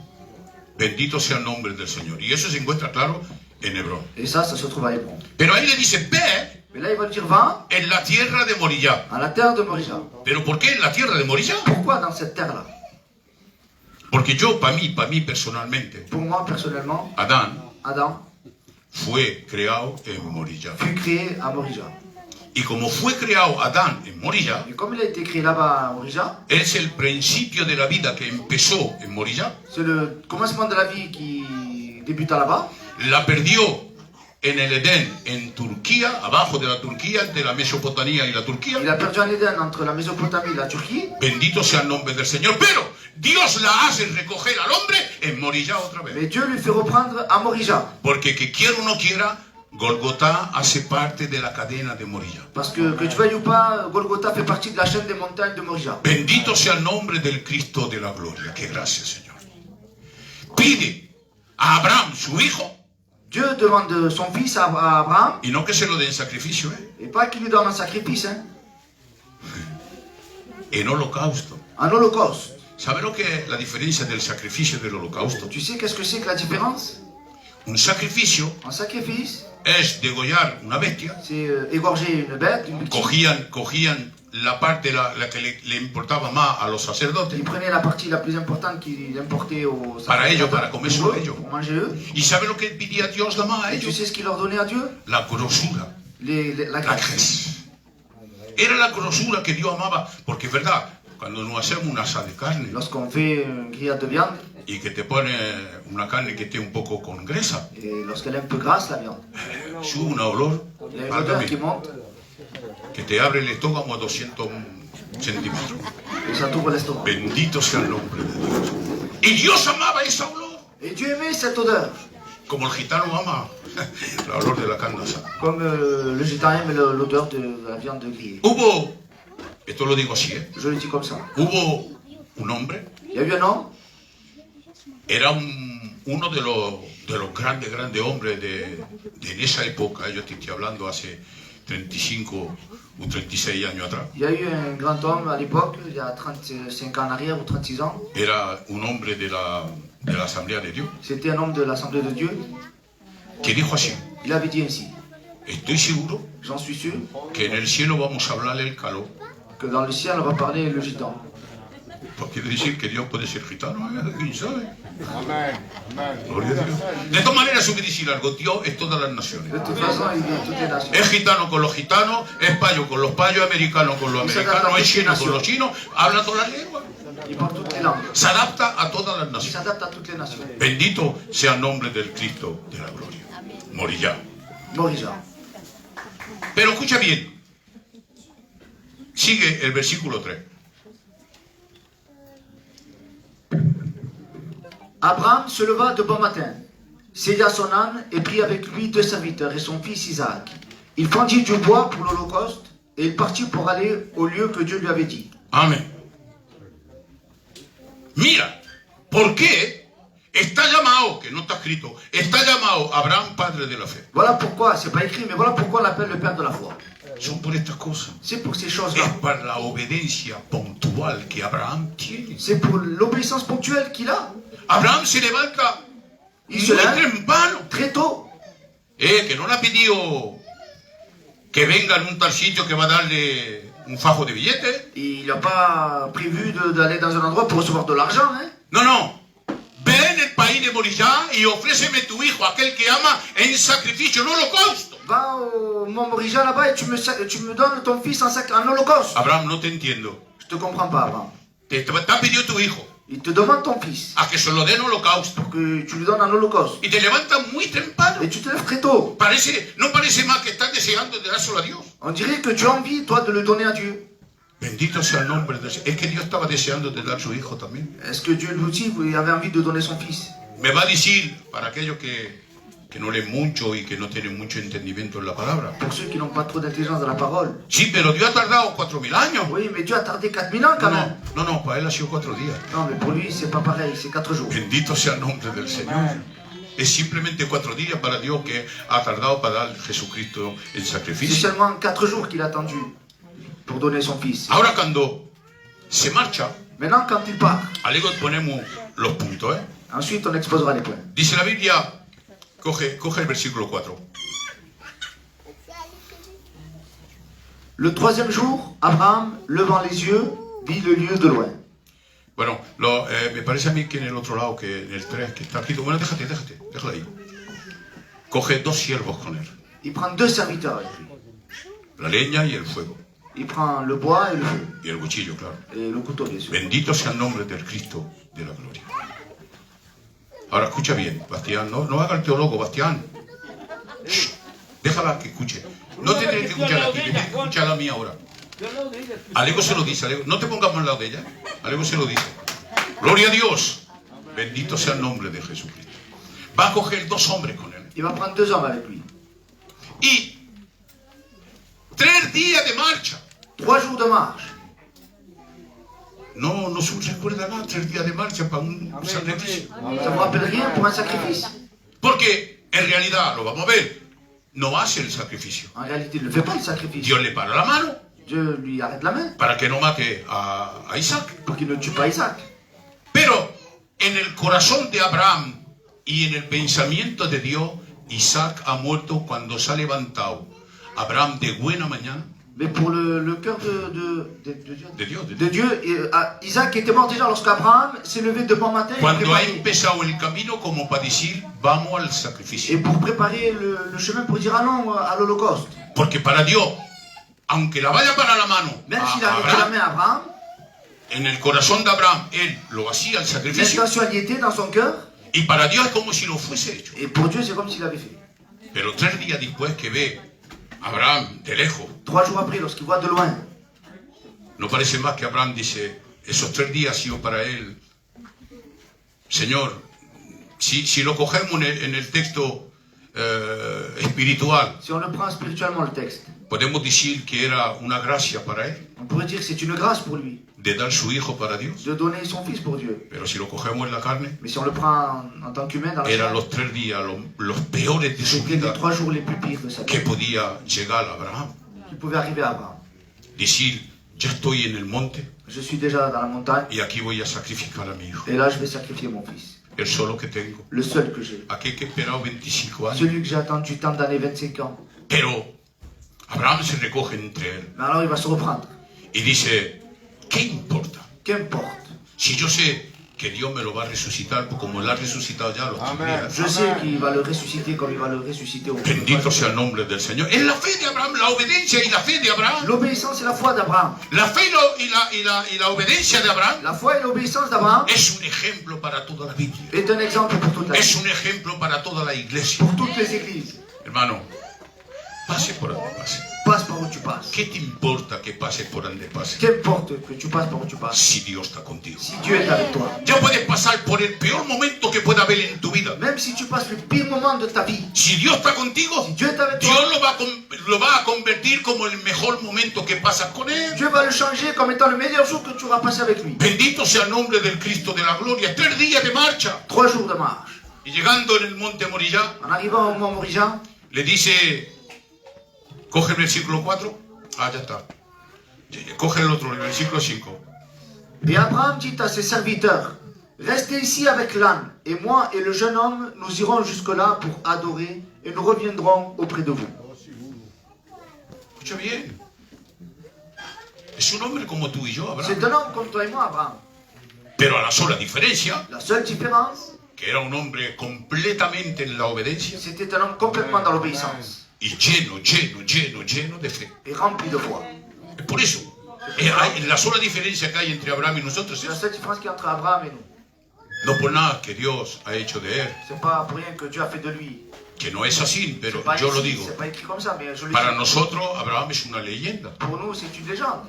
Bendito sea el nombre del Señor. Y eso se encuentra claro en Hebrón. Et ça se trouve à Hébron. Pero ahí le dice, ve Mais là, il va dire, va en la tierra de Moriah. à la terre de Morija. ¿Pero por qué en la tierra de Moriah? Pourquoi dans cette terre-là? Porque yo, para mí personalmente, Pour moi, personnellement, Adán Adam fue creado en Moriah. fut créé à Morija. Y como fue creado Adán en Moriah, Et comme il a été créé là-bas à Morija, es el principio de la vida que empezó en Moriah. c'est le commencement de la vie qui débuta là-bas. La perdió en el Edén, en Turquía, abajo de la Turquía, entre la Mesopotamia y la Turquía. Il a perdu en Éden entre la Mésopotamie et la Turquie. Bendito sea el nombre del Señor. Pero Dios la hace recoger al hombre en Moriah otra vez. Mais Dieu lui fait reprendre à Morija. Porque que quiera o no quiera, Golgotá hace parte de la cadena de Moriah. Parce que tu veuilles ou pas, Golgotha fait partie de la chaîne des montagnes de Morija. Bendito sea el nombre del Cristo de la gloria. Que gracias, Señor. Pide a Abraham su hijo, Dieu demande son fils à Abraham, y no que se lo den sacrificio, et pas qu'il lui donne un sacrifice, hein, en holocausto. un holocauste. ¿Sabe lo que es la diferencia del sacrificio y del holocausto? Tu sais qu'est-ce que c'est que la différence? Un sacrificio Un sacrifice, es degollar una bestia, c'est égorger une bête, une victime. cogían la parte la que le importaba más a los sacerdotes, Ils prenaient la partie la plus importante qu'ils importaient aux Para ellos, sacerdotes, para comer pour solo eux, ellos. pour manger eux. y ¿sabe lo que pedía Dios la más a Et tu ellos? sais ce qu'il leur donnait à Dieu? La grosura, La la graisse. gracia. Era la grosura que Dios amaba, porque es verdad, cuando nos hacemos un asado de carne Lorsqu'on fait une grillade de viande, y que te pone una carne que esté un poco con grasa, et lorsqu'elle est un peu grasse, la viande, sube un olor, il y a une odeur qui válgame, monte que te abre el estómago a 200 centímetros. et ça t'ouvre l'estomac. Bendito sea el nombre de Dios. Y Dios amaba esa olor, Et Dieu aimait cette odeur, como el gitano ama el olor de la carne asada. comme le gitan aime l'odeur de la viande grillée. Hubo, esto lo digo así, Je le dis comme ça. hubo un hombre, Il y a eu un homme, era uno de los grandes hombres de en esa época, yo te estoy hablando hace 35 o 36 años atrás. il y a eu un grand homme à l'époque, il y a 35 ans en arrière ou 36 ans. Era un hombre de la Asamblea de Dios, C'était un homme de l'Assemblée de Dieu. que dijo así: Il avait dit ainsi, estoy seguro j'en suis sûr, que en el cielo vamos a hablar el calor. que dans le ciel, on va parler le gitan. Pues quiere decir que Dios puede ser gitano, ¿quién sabe? Amén. Amén. Gloria a Dios. De todas maneras, os voy a decir algo: Dios es todas las naciones. De toute façon, il vient de toutes les nations. Es gitano con los gitanos, es payo con los payos, americano con los americanos, es chino con los chinos, habla todas las lenguas. Il parle toutes les langues. Se adapta a todas las Il naciones. s'adapte à toutes les nations. Bendito sea el nombre del Cristo de la gloria. Morirá. Morija. Pero escucha bien. Sigue el versículo 3. Abraham se leva de bon matin, sella son âne et prit avec lui 2 serviteurs et son fils Isaac. Il fendit du bois pour l'Holocauste et il partit pour aller au lieu que Dieu lui avait dit. Amén. Mira, ¿por qué está llamado, que no está escrito, está llamado Abraham padre de la fe? Voilà pourquoi, c'est pas écrit, mais voilà pourquoi on l'appelle le père de la foi. Son por estas cosas. C'est pour ces Es choses-là. para la obediencia puntual que Abraham tiene. C'est pour l'obéissance ponctuelle qu'il a. Abraham se levanta Il muy se lève temprano. très tôt. Que no le ha pedido que venga en un tal sitio que va a darle un fajo de billetes. Il n'a pas prévu d'aller dans un endroit pour recevoir de l'argent. Hein. No, no. Ve en el país de Morijá y ofréceme tu hijo, aquel que ama, en sacrificio, en holocausto. Va au Mont Morija là-bas et tu me donnes ton fils en holocauste. Abraham, no te entiendo. Je te comprends pas, Abraham. Te ha pedido tu hijo Il te demande ton fils a que se lo den en holocausto. pour que tu lui donnes en holocauste. Y te levantas muy temprano. Et tu te lèves très tôt. No parece más que estás deseando de dárselo a Dios. On dirait que tu as envie, toi, de le donner à Dieu. Bendito sea el nombre de Dios. Es que Dios estaba deseando de dar su hijo también. Est-ce que Dieu lui aussi avait envie de donner son fils? Me va a decir, para aquellos que no leen mucho y que no tienen mucho entendimiento en la palabra. Pour ceux qui n'ont pas trop d'intelligence dans la parole. Sí, pero Dios ha tardado 4000 años. Oui, mais Dieu a tardé 4000 ans quand même. No, para él ha sido 4 días. Non, mais pour lui, c'est pas pareil, c'est 4 jours. Bendito sea el nombre del Señor. Es simplemente 4 días para Dios que ha tardado para dar Jesucristo el C'est sacrificio. seulement 4 jours qu'il a attendu pour donner son fils. Ahora cuando se marcha, Maintenant, quand il part, luego ponemos los puntos, ¿eh? ensuite on exposera les points. Dice la Biblia, coge el versículo 4. Le 3e jour, Abraham, levant les yeux, vit le lieu de loin. Bueno, me parece a mí que en el otro lado, que en el 3, que está aquí. Bueno, déjalo ahí. Coge 2 siervos con él. Il prend 2 serviteurs avec lui. La leña y el fuego. Il prend le bois et le feu. Y el cuchillo, claro. Et le couteau, bien sûr. Bendito sea el nombre del Cristo de la gloria. Ahora escucha bien, Bastián. No haga el teólogo, Bastián. Shh, déjala que escuche. No te tienes que escuchar aquí, tienes que escuchar a mí ahora. Alego se lo dice, Alego. No te pongas más al lado de ella. Alego se lo dice. Gloria a Dios. Bendito sea el nombre de Jesucristo. Va a coger 2 hombres con él. Il va prendre 2 hommes avec lui. Y 3 días de marcha. 3 jours de marche. No se recuerda nada, 3 días de marcha para un sacrificio. Ça ne vous rappelle rien pour un sacrifice? Porque en realidad, lo vamos a ver, no hace el sacrificio. En réalité, il ne fait pas le sacrifice. Dios le para la mano Dieu lui arrête la main para que no mate a Isaac. pour qu'il ne tue pas Isaac. Pero en el corazón de Abraham y en el pensamiento de Dios, Isaac ha muerto cuando se ha levantado Abraham de buena mañana. Mais pour le cœur De Dios. de Dieu, Isaac était mort déjà lorsqu'Abraham s'est levé de bon matin Cuando ha empezado el camino como para decir, vamos al et sacrificio. pour préparer le chemin pour dire allons à l'Holocauste. Porque para Dios, aunque la vaya para la mano Même a s'il a arrêté la Abraham, main à Abraham, en el corazón de Abraham, él lo hacía el sacrificio. L'intention y était dans son cœur. Y para Dios es como si lo fuese hecho. Et pour Dieu, c'est comme s'il l'avait fait. Pero 3 días después que ve a Abraham de lejos, 3 jours après, lorsqu'il voit de loin, no parece más que Abraham dice, esos 3 días han sido para él. Señor, si lo cogemos en el texto espiritual, si on le prend spirituellement le texte, podemos decir que era una gracia para él, on pourrait dire que c'est une grâce pour lui de dar su hijo para Dios. de donner son fils pour Dieu. Pero si lo cogemos en la carne, Mais si on le prend en tant qu'humain dans la eran chair, los 3 días los peores de su c'était les vida 3 jours les plus pires de sa que vie podía llegar a Abraham. qui pouvaient arriver à Abraham. Decir, ya estoy en el monte Je suis déjà dans la montagne y aquí voy a sacrificar a mi hijo, et là je vais sacrifier mon fils, el solo que tengo. le seul que j'ai, Aquel que he esperado 25 años. celui que j'ai attendu tant d'années, 25 ans. Pero Abraham se recoge entre él Mais alors il va se reprendre. y dice, ¿qué importa? Qu'importe. Si yo sé que Dios me lo va a resucitar, pues como él ha resucitado ya los 3 días. Je sais qu'il va le ressusciter comme il va le ressusciter au Bendito sea el nombre del Señor. Es la fe de Abraham, la obediencia y la fe de Abraham. L'obéissance et la foi d'Abraham. La fe y la obediencia de Abraham La foi et l'obéissance d'Abraham es un ejemplo para toda la Biblia. est un exemple pour toute la Es vie, un ejemplo para toda la iglesia. pour toutes les églises. Hermano, pase por donde pase. Passe par où tu passes. ¿Qué te importa que pases por donde pase? Qu'importe que tu passes par où tu passes. Si Dios está contigo. Si Dieu est avec toi. Ya puedes pasar por el peor momento que pueda haber en tu vida. Même si tu passes le pire moment de ta vie. Si Dios está contigo, Si Dieu est avec toi, Dios lo va a convertir como el mejor momento que pasas con Él. Dieu va le changer comme étant le meilleur jour que tu auras passé avec lui. Bendito sea el nombre del Cristo de la gloria. 3 días de marcha. 3 jours de marche. Y llegando en el monte Moriah, En arrivant au mont Moriah, le dice, coge el versículo 4. Ah, ya está. Coge el otro, el versículo 5. et Abraham dit à ses serviteurs, restez ici avec l'âne, et moi et le jeune homme, nous irons jusque-là pour adorer, et nous reviendrons auprès de vous. Escucha bien. Es un hombre como tú y yo, C'est Abraham. un homme comme toi et moi, Abraham. Pero a la sola diferencia, La seule différence, que era un hombre completamente en la obediencia c'était un homme complètement dans l'obéissance, y lleno de fe. et rempli de foi. Por eso, la sola diferencia que hay entre Abraham y nosotros C'est la es, seule différence qu'il y a entre Abraham et nous. no por nada que Dios ha hecho de él, C'est pas pour rien que Dieu a fait de lui. que no es así, pero C'est pas, yo lo ici, digo. c'est pas écrit comme ça, mais je le Para dis. nosotros, Abraham es una leyenda. Pour nous, c'est une légende.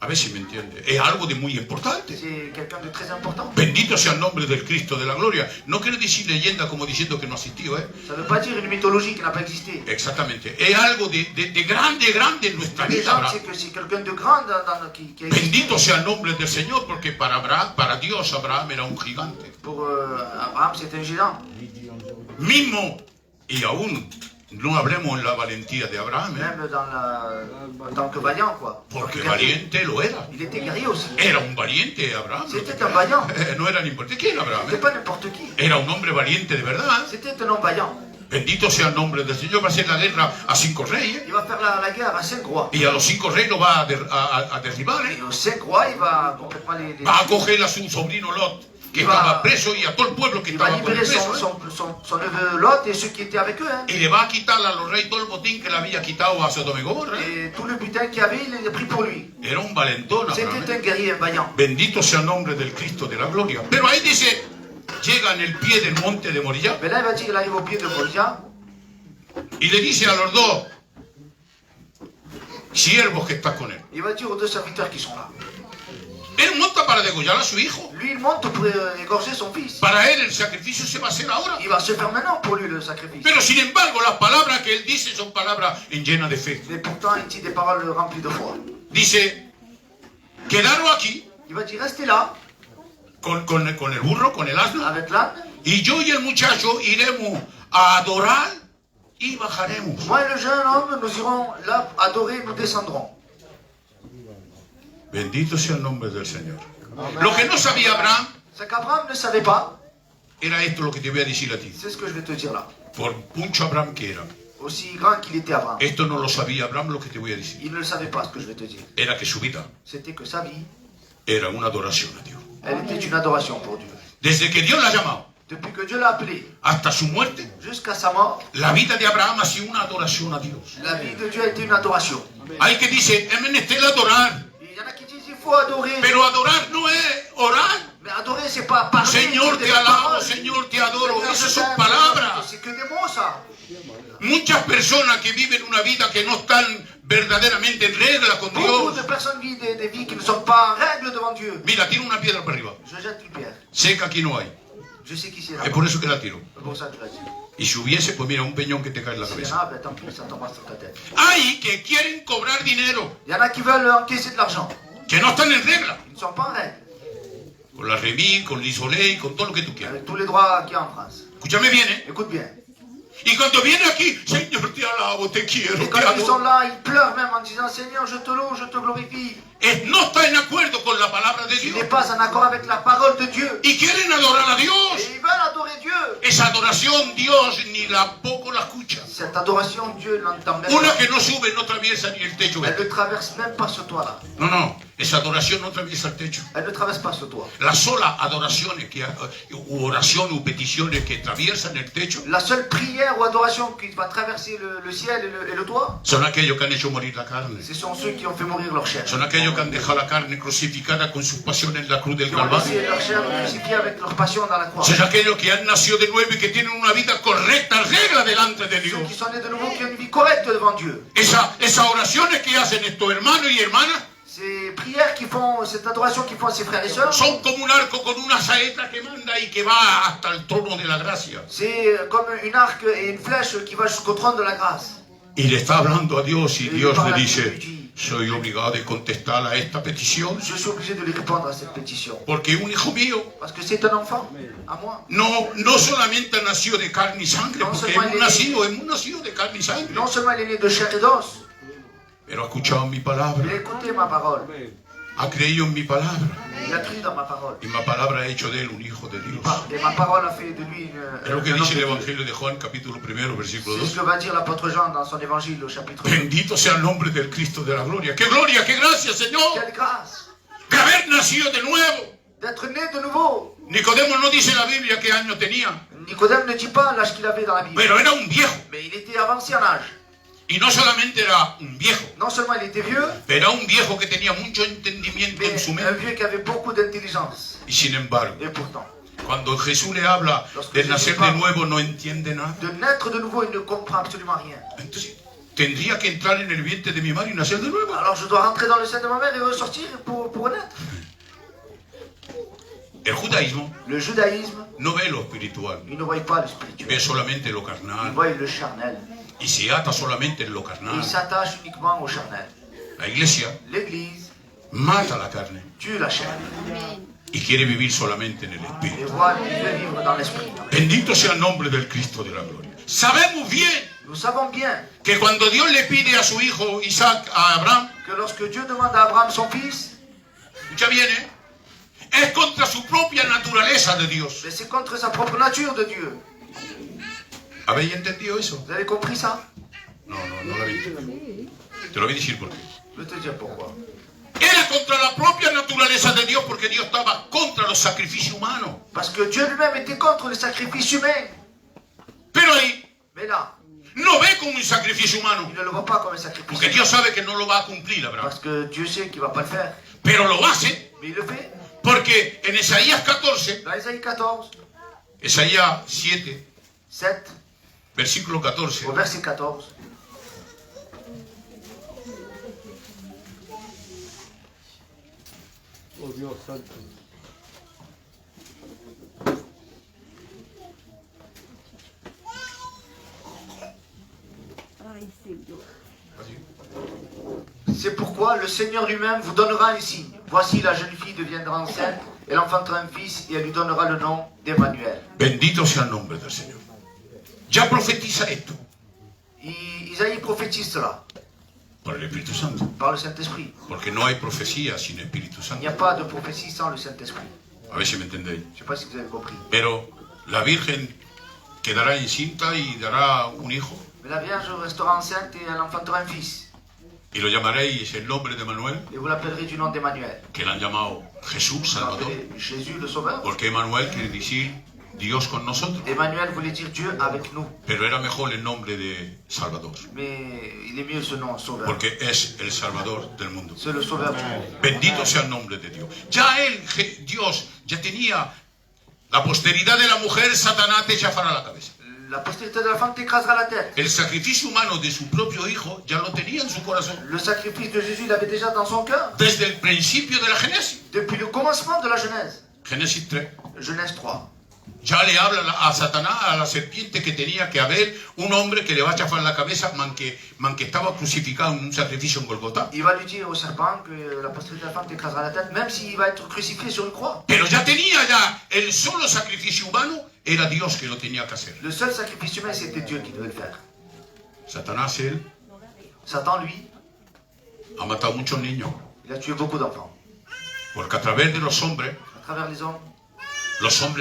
A ver si me entiende. Es algo de muy importante. C'est quelqu'un de très important. Bendito sea el nombre del Cristo de la gloria. No quiere decir leyenda como diciendo que no asistió, ¿eh? Ça ne veut pas dire une mythologie qui n'a pas existé. Exactamente. Es algo de grande en nuestra La vida, légende, Abraham. c'est que c'est quelqu'un de grand qui existe. Bendito sea el nombre del Señor, porque para Abraham, para Dios, Abraham era un gigante. Pour Abraham, c'est un géant. Mismo, y aún no hablemos en la valentía de Abraham, ¿eh? Même en tant que vaillant, quoi. Porque Guerrier. valiente lo era. Il était guerrier aussi. Era un valiente Abraham. C'était un vaillant. No era ni importante. ¿Quién era Abraham? C'était pas n'importe qui. Era un hombre valiente de verdad. C'était un homme vaillant. Bendito sea el nombre del Señor. Va a hacer la guerra a 5 reyes. Il va faire la guerre à 5 rois. Y a los 5 reyes lo va a derribar. Et aux 5 rois, il va complètement les Va a coger a su sobrino Lot, que Y va- estaba preso, y a todo el pueblo que il va estaba con él libérer preso. son neveu Lot et ceux qui étaient avec eux. Hein. Y le va a quitar a los reyes todo el botín que le había quitado a Sodoma y Gomorra. Et tout le butin qu'il y avait, il l'a pris pour lui. Era un valentón, Abraham. C'était un guerrier, un vaillant. Bendito sea el nombre del Cristo de la gloria. Pero ahí dice, llega en el pie del monte de Moriah Mais là, il va dire qu'il arrive au pied de Moriah. y le dice a los 2 siervos que están con él. Il va dire aux 2 serviteurs qui sont là. Él monta para degollar a su hijo. Lui, il monte pour égorger son fils. Para él el sacrificio se va a hacer ahora. Il va se faire maintenant pour lui le sacrifice. Pero sin embargo, las palabras que él dice son palabras llenas de fe. Mais pourtant, il dit des paroles remplies de foi. Dice, quedaros aquí Il va dire restez là, con el burro, con el asno, avec l'âne. y yo y el muchacho iremos a adorar y bajaremos. Moi et le jeune homme, nous irons là adorer, nous descendrons. Bendito sea el nombre del Señor. Lo que no sabía Abraham C'est qu'Abraham ne savait pas. era esto lo que te voy a decir a ti. C'est ce que je vais te dire là. Por mucho Abraham que era. Aussi grand qu'il était Abraham. Esto no lo sabía Abraham lo que te voy a decir. Il ne le savait pas ce que je vais te dire. Era que su vida C'était que sa vie, era una adoración a Dios. elle était une adoration pour Dieu. Desde que Dios la ha llamado Depuis que Dieu l'a appelé hasta su muerte, jusqu'à sa mort, la vida de Abraham ha sido una adoración a Dios. la vie de Dieu a été une adoration. Hay que dice, es menester adorar. Et il y en a qui disent il faut adorer. Pero adorar no es orar. Mais adorer, c'est pas parler. Señor, des te alabo, paroles. Señor, te adoro. Seigneur, Esas je son t'aime. palabras. C'est que des mots, ça. Muchas personas que viven una vida que no están verdaderamente en regla con Beaucoup de Dios. personnes vivent des vies qui ne sont pas en règle devant Dieu. Mira, tira una piedra para arriba. Je jette une pierre. Sé que aquí no hay. Je sais qu'ici, Es por eso que la tiro. c'est pour ça que je la tire. Y si hubiese, pues mira, un peñón que te cae en la S'il y en cabeza. a, ben tant pis, ça tombera sur ta tête. Hay que quieren cobrar dinero, Il y en a qui veulent encaisser de l'argent. que no están en regla. Ils ne sont pas en règle. Con la Reví, con l'Isolé, con todo lo que tú quieras. Avec tous les droits qu'il y a en France. Escúchame bien, ¿eh? Écoute bien. Y cuando viene aquí, Señor, te alabo, te quiero, Et te quand ils sont adoro. là, ils pleurent même en disant Seigneur, je te loue, je te glorifie. No está en acuerdo con la palabra de Il Dios. n'est pas en accord avec la parole de Dieu. Y quieren adorar a Et Dios. ils veulent adorer Dieu. Esa adoración Dios ni la poco la escucha. Cette adoration, Dieu l'entend même Una pas. que no sube, no atraviesa ni el techo. Elle ne traverse même pas ce toit-là. No, no, esa adoración no atraviesa el techo. Elle ne traverse pas ce toit. La sola adoraciones que, u oraciones u peticiones que atraviesan el techo La seule prière ou adoration qui va traverser le ciel et le toit, son aquellos que han hecho morir la carne. ce sont ceux qui ont fait mourir leur chair. Son aquellos que han dejado la carne crucificada con sus pasiones en la cruz del Qui ont laissé Calvario. leur chair crucifiée avec leur passion dans la croix. Son aquellos que han nacido de nuevo y que tienen una vida correcta, regla delante de Ceux Dios. qui sont nés de nouveau, qui ont une vie correcte devant Dieu. Esas oraciones que hacen estos hermanos y hermanas Ces prières qui font, cette adoration qu'ils font à ses frères et sœurs, son como un arco con una saeta que manda y que va hasta el trono de la gracia. c'est comme une arc et une flèche qui va jusqu'au trône de la grâce. Y le está hablando a Dios y Dios le dice, soy obligado de contestar a esta petición Je suis obligé de lui répondre à cette pétition. porque un hijo mío Parce que c'est un enfant, à moi. no solamente nació de carne y sangre, porque hemos nacido de carne y sangre, Non seulement il est né de chair et d'os, pero ha escuchado mi il a palabra, écouté ma parole. ha creído en mi palabra Il a cru dans ma parole. y mi palabra ha hecho de él un hijo de Dios. Et ma parole a fait de lui Es lo que un dice homme el de Dieu. Evangelio de Juan, capítulo 1, versículo C'est ce 2. que va dire l'apôtre Jean dans son évangile au chapitre 2. Bendito sea el nombre del Cristo de la gloria. ¡Qué gloria, qué gracia, Señor! Quelle grâce De haber nacido de nuevo. d'être né de nouveau. Nicodemo no dice la Biblia qué año tenía, Nicodème ne dit pas l'âge qu'il avait dans la Bible, pero era un viejo. mais il était avancé en âge. Y no solamente era un viejo, Non seulement il était vieux, pero era un viejo que tenía mucho entendimiento en mais su un mente. vieux qui avait beaucoup d'intelligence. Y sin embargo, Et pourtant, cuando Jesús le habla de nacer de nuevo, no entiende nada. de naître de nouveau, il ne comprend absolument rien. Entonces, tendría que entrar en el vientre de mi madre y nacer de nuevo. Alors je dois rentrer dans le sein de ma mère et ressortir pour naître. El judaísmo Le judaïsme, no ve lo espiritual, il ne voit pas le ve spirituel, solamente lo il carnal voit le charnel. y se ata solamente en lo Et carnal. il s'attache uniquement au charnel. La iglesia L'Église mata la carne tue la chair y quiere vivir solamente en el et espíritu. veut vivre dans l'esprit. Bendito sea el nombre del Cristo de la gloria. Sabemos bien Nous savons bien que cuando Dios le pide a su hijo Isaac a Abraham, que lorsque Dieu demande à Abraham son fils, escucha bien, es contra su propia naturaleza de Dios. mais c'est contre sa propre nature de Dieu. ¿Habéis entendido eso? Vous avez compris ça? No lo habéis. Te lo voy a decir por qué. Je vais te dire pourquoi. Era contra la propia naturaleza de Dios porque Dios estaba contra los sacrificios humanos. Parce que Dieu lui-même était contre le sacrifice humain. Pero ahí Mais là, no ve como un sacrificio humano, il ne le voit pas comme un sacrifice porque humain. Dios sabe que no lo va a cumplir Abraham. Parce que Dieu sait qu'il ne va pas le faire. Pero lo hace Mais il le fait. porque en Isaías 14, Dans Isaïe 14, Isaías 7, 7, versículo 14, au verset 14, Oh Dios santo. c'est pourquoi le Seigneur lui-même vous donnera un signe. Voici la jeune fille deviendra enceinte, elle enfantera un fils et elle lui donnera le nom d'Emmanuel. bendito sea el nombre del Señor. Ya profetiza esto Isaïe prophétise cela por el Espíritu Santo, par le Saint-Esprit. porque no hay profecía sin Espíritu Il Santo. n'y a pas de prophétie sans le Saint-Esprit. A ver si me entendéis. Je ne sais pas si vous avez compris. Pero la Virgen quedará encinta y dará un hijo, Mais la Vierge restera enceinte et elle enfantera un fils. y lo llamaréis el nombre de Manuel, Et vous l'appellerez du nom d'Emmanuel. que le han llamado Jesús Vous Salvador, l'appellerez Jésus le Sauveur. porque Manuel quiere decir Dios con nosotros. Emmanuel voulait dire Dieu avec nous. Pero era mejor el nombre de Salvador. Mais il est mieux ce nom, Sauveur. Porque es el Salvador del mundo. C'est le Sauveur du monde. Bendito sea el nombre de Dios. Ya él, Dios, ya tenía la posteridad de la mujer, Satanás te chafará la cabeza. La postérité de la femme t'écrasera la tête. El sacrificio humano de su propio hijo ya lo tenía en su corazón. Le sacrifice de Jésus, il l'avait déjà dans son cœur. Desde el principio de la Génesis. Depuis le commencement de la Genèse. Génesis 3. Genèse 3. Ya le habla a Satanás, a la serpiente, que tenía que haber un hombre que le va a chafar la cabeza, man que estaba crucificado en un sacrificio en Golgotha. Il va lui dire au serpent que la postérité de la femme t'écrasera la tête, même s'il va être crucifié sur une croix. Pero ya tenía el solo sacrificio humano, era Dios que lo tenía que hacer. Le seul sacrifice humain, c'était Dieu qui devait le faire. Satanás, él, Satan, lui, ha matado muchos niños, il a tué beaucoup d'enfants. porque a través de los hombres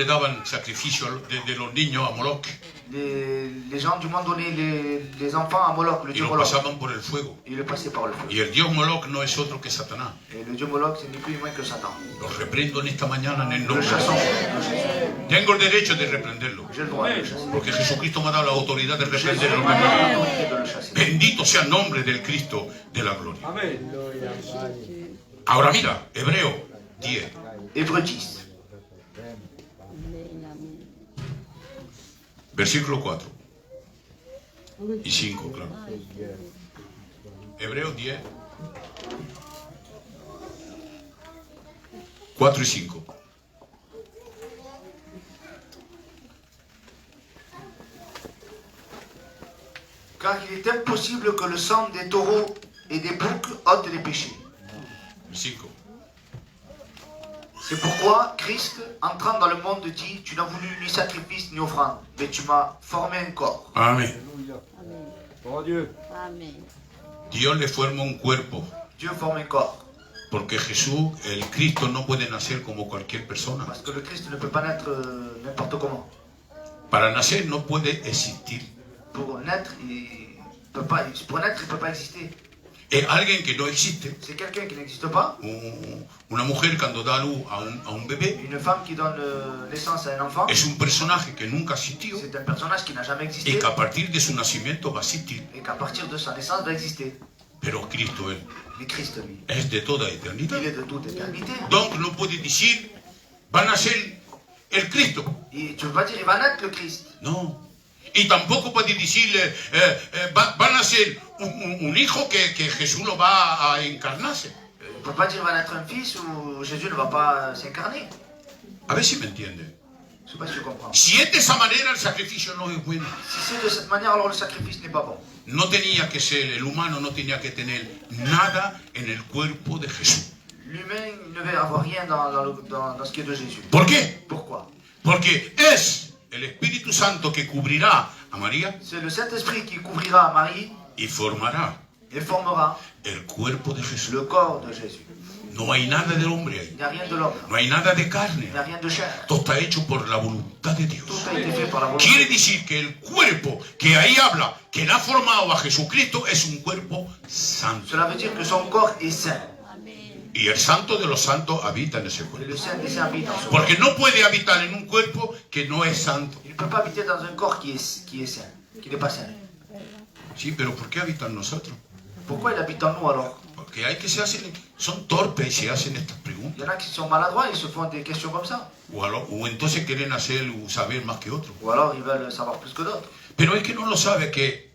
daban sacrificio de los niños a Moloch. Les gens du monde donnaient les enfants à Moloch, le Y dieu los Moloch. pasaban por el fuego. Et ils le passaient par le feu. Y el dios Moloch no es otro que Satanás. Et le dieu Moloch, c'est ni plus ni moins que Satan. Los reprendo en esta mañana en el Le nombre de chassons. Jesús. Tengo el derecho de reprenderlo, J'ai le droit de le chasser. porque Jesucristo me ha dado la autoridad de Jésus reprenderlo. m'a donné l'autorité de le chasser. Bendito sea el nombre del Cristo de la gloria. Ahora mira, Hebreo 10. Hébreux 10. Versículo 4 y 5, claro. Hebreos 10, 4 y 5. Car il est impossible que le sang des taureaux et des boucs ôte les péchés. 5. C'est pourquoi Christ, entrant dans le monde, dit, tu n'as voulu ni sacrifice ni offrande, mais tu m'as formé un corps. Amén. Amén. Dios le forma un cuerpo, Dieu forme un corps. porque Jesús, el Cristo, no puede nacer como cualquier persona. Parce que le Christ ne peut pas naître n'importe comment. Para nacer no puede existir. Pour naître, il ne peut pas exister. Es alguien que no existe. C'est quelqu'un qui n'existe pas. Una mujer cuando da luz a un bebé Une femme qui donne naissance à un enfant. es un personaje que nunca existió C'est un personnage qui n'a jamais y existé. que a partir de su nacimiento va a existir. Et qu'à partir de sa naissance va exister. Pero Cristo, él, Mais Christ, lui, es de toda il eternidad. est de toute éternité. Donc no puede decir, va a nacer el Cristo. Et tu ne veux pas dire, il va naître le Christ. No. Y tampoco puede decirle, va a nacer un hijo que Jesús lo va a encarnarse. Il ne peut pas dire, il va naître un fils ou Jésus ne va pas s'incarner. A ver si me entienden. Je ne sais pas si tu comprends. Si es de esa manera, el sacrificio no es bueno. Si c'est de cette manière, alors le sacrifice n'est pas bon. No tenía que ser, el humano no tenía que tener nada en el cuerpo de Jesús. L'humain ne veut avoir rien dans ce qui est de Jésus. ¿Por qué? Pourquoi? Porque es el Espíritu Santo que cubrirá a María C'est le Saint-Esprit qui couvrira Marie y formará et formera el cuerpo de Jesús. le corps de Jésus. No hay nada del hombre ahí. Il n'y a rien de l'homme. No hay nada de carne. Il n'y a rien de chair. Todo está hecho por la voluntad de Dios. Tout a été fait par la volonté. Quiere decir que el cuerpo que ahí habla, que le ha formado a Jesucristo, es un cuerpo santo. Cela veut dire que son corps est saint. Y el santo de los santos habita en ese Et cuerpo. le saint des saints habite dans son corps. Porque no puede habitar en un cuerpo que no es santo. Il ne peut pas habiter dans un corps qui est saint, qui n'est pas saint. Sí, pero ¿por qué habita en nosotros? Pourquoi il habite en nous alors? Porque hay que se hacen, son torpes y se hacen estas Il preguntas. y en a qui sont maladroits, ils se font des questions comme ça. O entonces quieren hacer o saber más que otros. Ou alors ils veulent savoir plus que d'autres. Pero es que no lo sabe que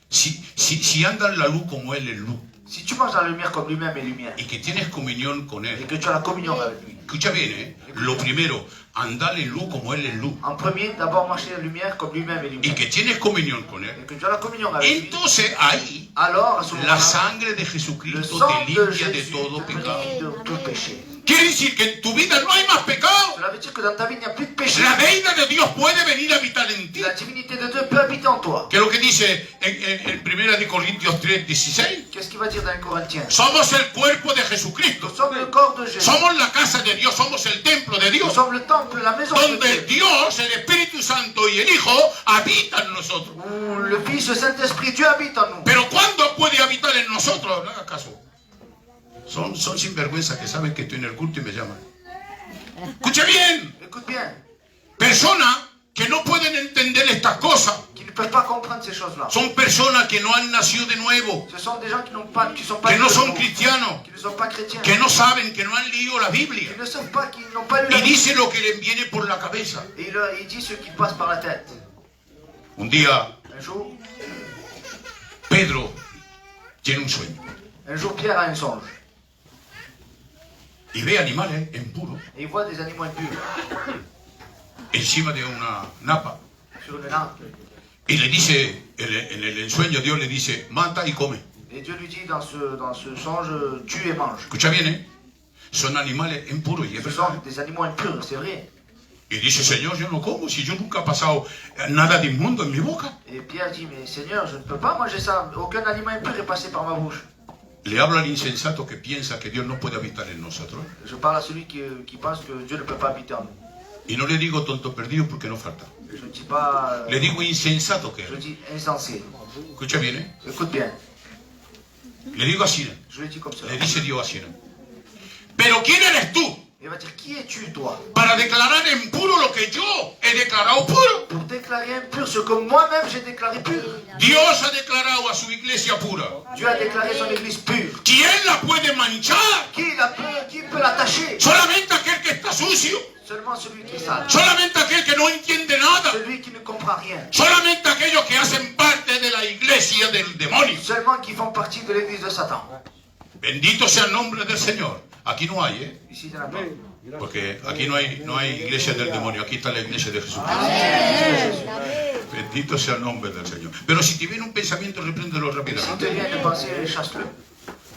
si anda en la luz como Él es luz Si tu marches dans la lumière comme lui-même est lumière, y que tienes comunión con et Él, que tu as la communion avec lui, escucha bien, lo primero, andar en luz como Él es luz en premier, d'abord marcher dans la lumière comme lui-même est y lumière, que tienes comunión con et Él, que tu as la communion avec lui, entonces ahí alors à ce la moment-là, sangre de le Jesucristo sang te de limpia de Jésus todo te pecado. purifie de tout péché. Quiere decir que en tu vida no hay más pecado. Cela veut dire que dans ta vie, il n'y a plus de péché. La deidad de Dios puede venir a habitar en ti. La divinité de Dieu peut habiter en toi. ¿Qué es lo que dice en 1 de Corintios 3:16? Qu'est-ce qu'il va dire dans les Corinthiens? Somos el cuerpo de Jesucristo. Nous sommes le corps de Jésus. Somos la casa de Dios, somos el templo de Nous Dios. sommes le temple, la maison de Donde Dieu. Dios, el Espíritu Santo y el Hijo habitan en nosotros. Où le Fils, le Saint-Esprit, Dieu habite en nous. Pero ¿cuándo puede habitar en nosotros? No haga caso. Son sinvergüenzas que saben que estoy en el culto y me llaman. Escuche bien. Écoute bien. Persona que no pueden entender estas cosas. qui ne peuvent pas comprendre ces choses-là. Son personas que no han nacido de nuevo, Ce sont des gens qui n'ont pas, qui sont pas que no nés de son nouveau, cristianos, qui ne sont pas chrétiens, que no saben, que no han leído la Biblia. qui ne savent pas, qui n'ont pas lu la Y Bible. dice lo que les viene por la cabeza. Et il dit ce qui passe par la tête. Un día, Un jour tiene un sueño Pierre a un songe. y ve animales impuros Et il voit des animaux impurs encima de una napa. sur une nappe. Y le dice, en el ensueño Dios le dice, mata y come. Et Dieu lui dit dans ce songe, tue et mange. Escucha bien, ¿eh? Son animales impuros y es Ce verdad. sont des animaux impurs, c'est vrai. Y dice, Señor, yo no como, si yo nunca he pasado nada de inmundo en mi boca. Et Pierre dit, mais Seigneur, je ne peux pas manger ça. Aucun aliment impur est passé par ma bouche. Le habla al insensato que piensa que Dios no puede habitar en nosotros. Je parle à celui qui pense que Dieu ne peut pas habiter en nous. Y no le digo tonto perdido porque no falta. Je ne dis pas... Le digo insensato que je es. dis insensé. Escucha bien, ¿eh? Écoute bien. Le digo así. Je le dis comme ça. Le dice Dios así. Pero ¿quién eres tú Il va dire, qui es-tu, toi, para declarar impuro lo que yo he declarado puro? pour déclarer impur ce que moi-même j'ai déclaré pur. Dios ha declarado a su iglesia pura. Dieu a déclaré son église pure. ¿Quién la puede manchar? Qui peut l'attacher? Solamente aquel que está sucio. Seulement celui qui est sale. Solamente aquel que no entiende nada. Celui qui ne comprend rien. Solamente aquellos que hacen parte de la iglesia del demonio. Seulement qui font partie de l'église de Satan. Bendito sea el nombre del Señor. Aquí no hay, ¿eh? Ici, il n'y en a pas. Porque aquí no hay iglesia del demonio. Aquí está la iglesia de Jesucristo. Bendito sea el nombre del Señor. Pero si te viene un pensamiento, repréndelo Si te rápidamente. vient de penser, chasse-le.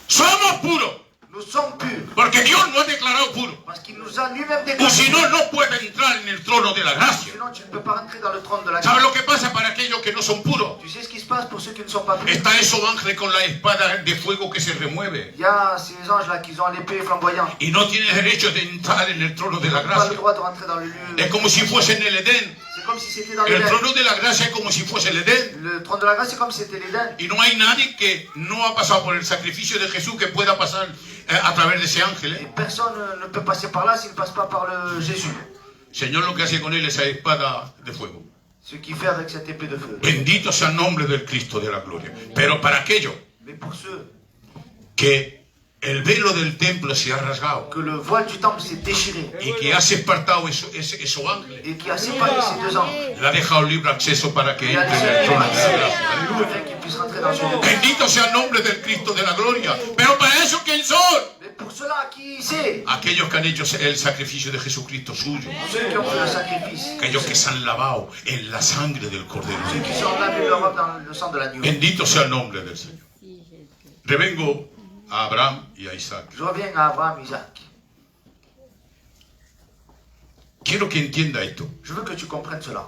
Somos puros. Nous sommes purs. Porque Dios nos ha declarado puros. Parce qu'il nous a lui-même O déclaré. si no, no puede entrar en el trono de la gracia. Sinon, tu ne peux pas rentrer dans le trône de la ¿Sabes grâce. lo que pasa para aquellos que no son puros? Tu sais ce qui se passe pour ceux qui ne sont pas purs? Está esos ángeles con la espada de fuego que se remueve. Il y a ces anges-là qui ont l'épée flamboyante. Y no tienes derecho de entrar en el trono de la Ils n'ont pas gracia. le droit de rentrer dans le lieu. Es como si fuese en el Edén. C'est comme si c'était dans El l'Éden. trono de la gracia es como si fuese el Edén. Le trône de la grâce, c'est comme si c'était l'Éden. Y no hay nadie que no ha pasado por el sacrificio de Jesús que pueda pasar a través de ese ángel. Et personne ne peut passer par là s'il ne passe pas par le Jésus. Señor lo que hace con él esa espada de fuego. Ce qu'il fait avec cette épée de feu. Bendito sea el nombre del Cristo de la gloria. Pero para aquellos Mais pour ceux que el velo del templo se ha rasgado que le voile du temple s'est déchiré y que has espartado esos ángeles, et qui a séparé ces deux anges, le ha dejado libre acceso para que il a entre en el laissé trono de la gracia. afin qu'ils puissent rentrer dans son église. Bendito sea el nombre del Cristo de la gloria. Pero para eso, ¿quién son? Mais pour cela, qui c'est? Aquellos que han hecho el sacrificio de Jesucristo suyo. Ceux qui ont fait le sacrifice. Aquellos que se han lavado en la sangre del Cordero. Ceux qui sont lavés leur robe dans le sang de l'agneau. Bendito sea el nombre del Señor. Revengo a Abraham y a Isaac. Je reviens à Abraham, Isaac. Quiero que entienda esto. Je veux que tu comprennes cela.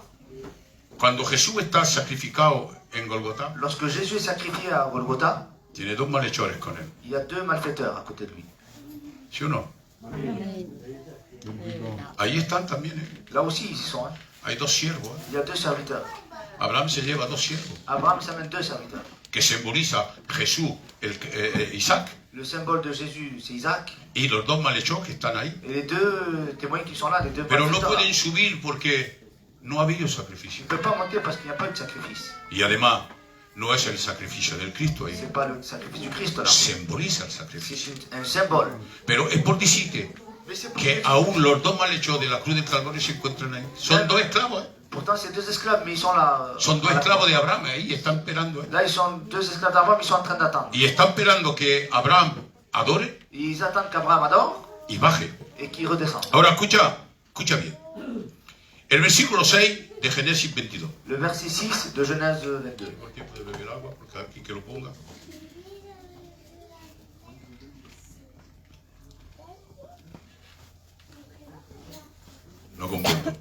Cuando Jesús está sacrificado en Golgotha, Lorsque Jésus est sacrifié à Golgotha, tiene dos malhechores con él. il y a deux malfaiteurs à côté de lui. ¿Sí o no? Ahí están también, ¿eh? Là aussi, ils y sont. Hein. Hay dos siervos. ¿eh? Il y a deux serviteurs. Abraham se lleva dos siervos, Abraham s'amène deux serviteurs. que simboliza Jesús, Isaac, Le symbole de Jésus, c'est Isaac. y los dos malhechores que están ahí. Et les deux témoins qui sont là, les deux Pero no malfaiteurs, pueden subir porque no ha habido ils sacrificio. ne peuvent pas monter parce qu'il n'y a pas eu de sacrifice. Y además, no es el sacrificio del Cristo ahí. C'est pas le sacrifice du Christ là. Simboliza el sacrificio. C'est un symbole. Pero es por decirte Mais c'est pour que aún los dos malhechores de la cruz del Calvario se encuentran ahí. Son dos esclavos, ¿eh? Pourtant, c'est deux esclaves, mais ils sont là. Son dos esclavos de Abraham ahí, están esperando. ¿eh? Là, ils sont deux esclaves d'Abraham, ils sont en train d'attendre. Y están esperando que Abraham adore Et ils attendent qu'Abraham adore y baje. et qu'il redescende. Ahora escucha bien. El versículo 6 de Génesis 22. Le verset 6 de Genèse 22. Tengo el tiempo de beber agua, porque aquí que lo ponga. No comprendo.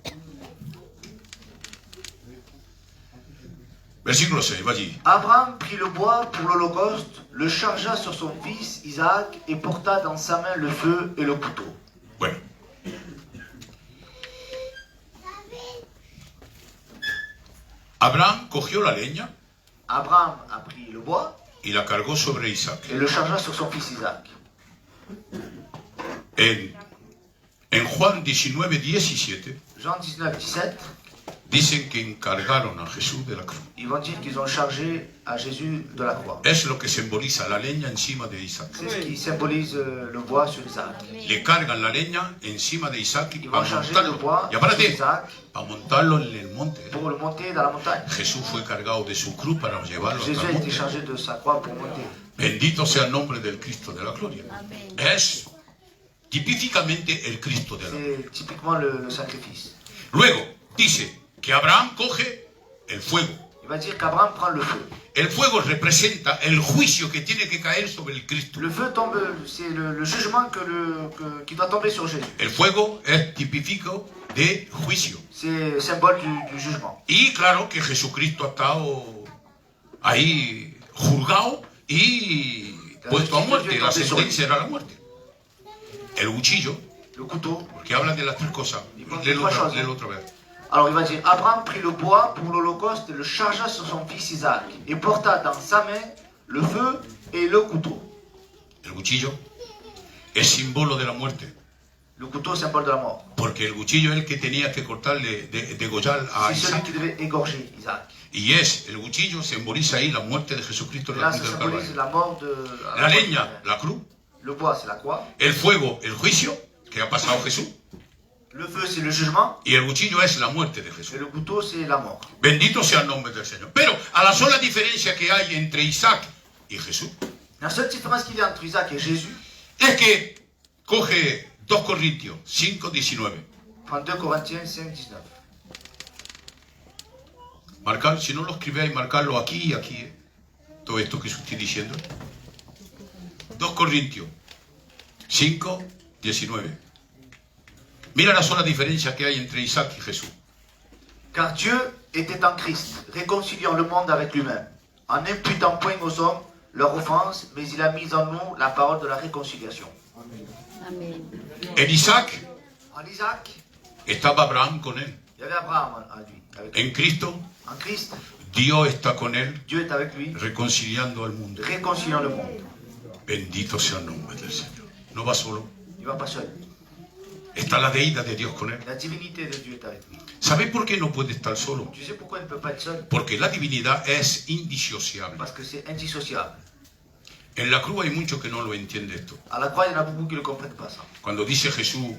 Versículo 6, va allí. Abraham prit le bois pour l'holocauste, le chargea sur son fils Isaac et porta dans sa main le feu et le couteau. Bueno. Abraham cogió la leña Abraham a pris le bois y la cargó sobre Isaac. et le chargea sur son fils Isaac. En Juan 19, 17 Jean 19, 17 dicen que encargaron a Jesús de la cruz. Ils vont dire qu'ils ont chargé à Jésus de la croix. Es lo que simboliza la leña encima de Isaac. C'est ce qui symbolise le bois sur Isaac. Le cargan la leña encima de Isaac Ils para vont charger le bois montarlo. Y sur apárate, Isaac para montarlo en el monte. pour le monter dans la montagne. Jesús fue cargado de su cruz para llevarlo Jésus hasta a el été monte. chargé de sa croix pour monter. Bendito sea el nombre del Cristo de la gloria. Es tipificamente el Cristo de la gloria. C'est typiquement le sacrifice. Luego dice que Abraham coge el fuego. Il va dire qu'Abraham prend le feu. El fuego representa el juicio que tiene que caer sobre el Cristo. Le feu tombe, c'est le jugement qui doit tomber sur Jésus. El fuego es tipifico de juicio. C'est symbole du jugement. Y claro que Jesucristo ha estado ahí juzgado y puesto a muerte. La sentencia era la muerte. El cuchillo, Le couteau. porque habla de las tres cosas. Léelo otra vez. Alors il va dire, Abraham prit le bois pour l'holocauste et le chargea sur son fils Isaac, et porta dans sa main le feu et le couteau. El cuchillo es símbolo de la muerte. Le couteau, symbole de la mort. Porque el cuchillo es el que tenía que cortarle, degollar a C'est celui Isaac. qui devait égorger Isaac. Y el cuchillo simboliza ahí la muerte de Jesucristo en la Là, cruz ça del symbolise Calvario. la mort de... La leña, la cruz. Le bois, c'est la croix. El fuego, el juicio que ha pasado Jesús. Le feu, c'est le jugement. Y el cuchillo es la muerte de Jesús. Et le couteau, c'est la mort. Bendito sea el nombre del Señor. Pero a la sola diferencia que hay entre Isaac y Jesús La seule différence qu'il y a entre Isaac et Jésus, es que coge 2 Corintios 5:19. prend 2 Corinthiens 5, 19. Marcar, si no lo escribéis, marcarlo aquí y aquí. Todo esto que estoy diciendo. 2 Corintios 5:19. Mira la sola diferencia que hay entre Isaac y Jesús. Car Dieu était en Christ, réconciliant le monde avec lui-même, en n'imputant point aux hommes leur offense, mais il a mis en nous la parole de la réconciliation. En Isaac En Isaac, estaba Abraham con él. il y avait Abraham en lui. Avec lui. En Cristo, En Christ, Dios está con él, Dieu est avec lui, reconciliando al mundo. réconciliant le monde. Bendito sea el nombre del Señor. No va solo. Il ne va pas seul. Está la deidad de Dios con él. La divinité de Dieu est avec lui. ¿Sabéis por qué no puede estar solo? Tu sais pourquoi il ne peut pas être seul? Porque la divinidad es indisociable. Parce que c'est indissociable. En la cruz hay muchos que no lo entienden esto. À la croix, il y en a beaucoup qui ne comprennent pas ça. Cuando dice Jesús,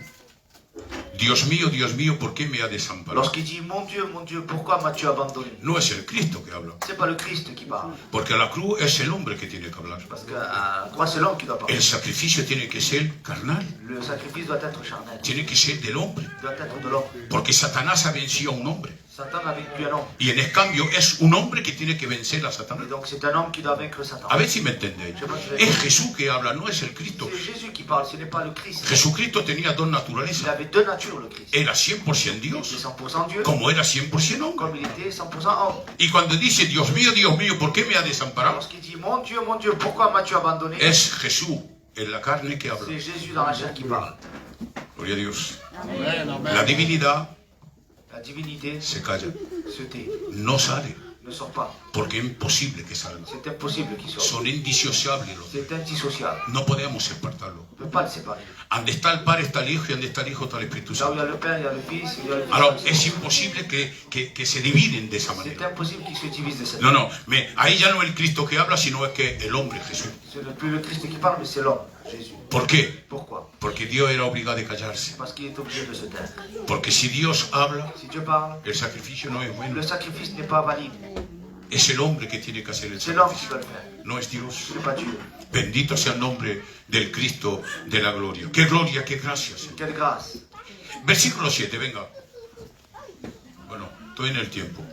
Dios mío, ¿por qué me ha desamparado? Lorsqu'il dit, mon Dieu, pourquoi m'as-tu abandonné? No es el Cristo que habla. C'est pas le Christ qui parle. Porque a la cruz es el hombre que tiene que hablar. Parce qu'à la croix, c'est l'homme qui doit parler. El sacrificio tiene que ser carnal. Le sacrifice doit être charnel. Tiene que ser del hombre. Doit être de l'homme. Porque Satanás ha vencido a un hombre. Satan a vaincu un homme. Y en el cambio es un hombre que tiene que vencer a Satanás. Et donc c'est un homme qui doit vaincre Satan. A ver si me entendéis. Es Jesús que habla, no es el Cristo. C'est Jésus qui parle, ce n'est pas le Christ. Jesucristo tenía dos Il naturalezas. avait deux natures, le Christ. Era 100% Il était Dios, 100% Dieu, como era 100% hombre. comme il était 100% homme. Y cuando dice, Dios mío, ¿por qué me ha desamparado? Lorsqu'il dit, mon Dieu, pourquoi m'as-tu abandonné? Es Jesús en la carne que habla. C'est Jésus dans la chair qui parle. Gloria a Dios. La divinidad La divinité se calla, se tait, no sale, ne sort pas. porque es imposible que salga. C'est impossible qu'il sorte. Son indisociables los dos. C'est indissociable. No podemos separarlos. On ne peut pas le séparer. Donde está el Padre está el Hijo y donde está el Hijo está el Espíritu Là où il y a Santo. le Père, il y a le Fils, il y a le Alors, Fils. es imposible que se dividen de esa C'est manera. impossible qu'ils se divisent de cette No, manière. no, ahí ya no es el Cristo que habla, sino es que el hombre, Jesús. C'est plus le Christ qui parle, mais c'est l'homme, Jésus. ¿Por qué? Pourquoi? Porque Dios era obligado a callarse. Parce qu'il est obligé de se taire. Porque si Dios habla, Si Dieu parle, el sacrificio no es bueno. le sacrifice n'est pas valide. Es el hombre que tiene que hacer el C'est l'homme qui sacrificio. doit le faire. No es Dios. Ce n'est pas Dieu. Bendito sea el nombre del Cristo de la gloria. ¡Qué gloria, qué gracia, Señor! Quelle grâce. Versículo 7, venga. Bueno, estoy en el tiempo.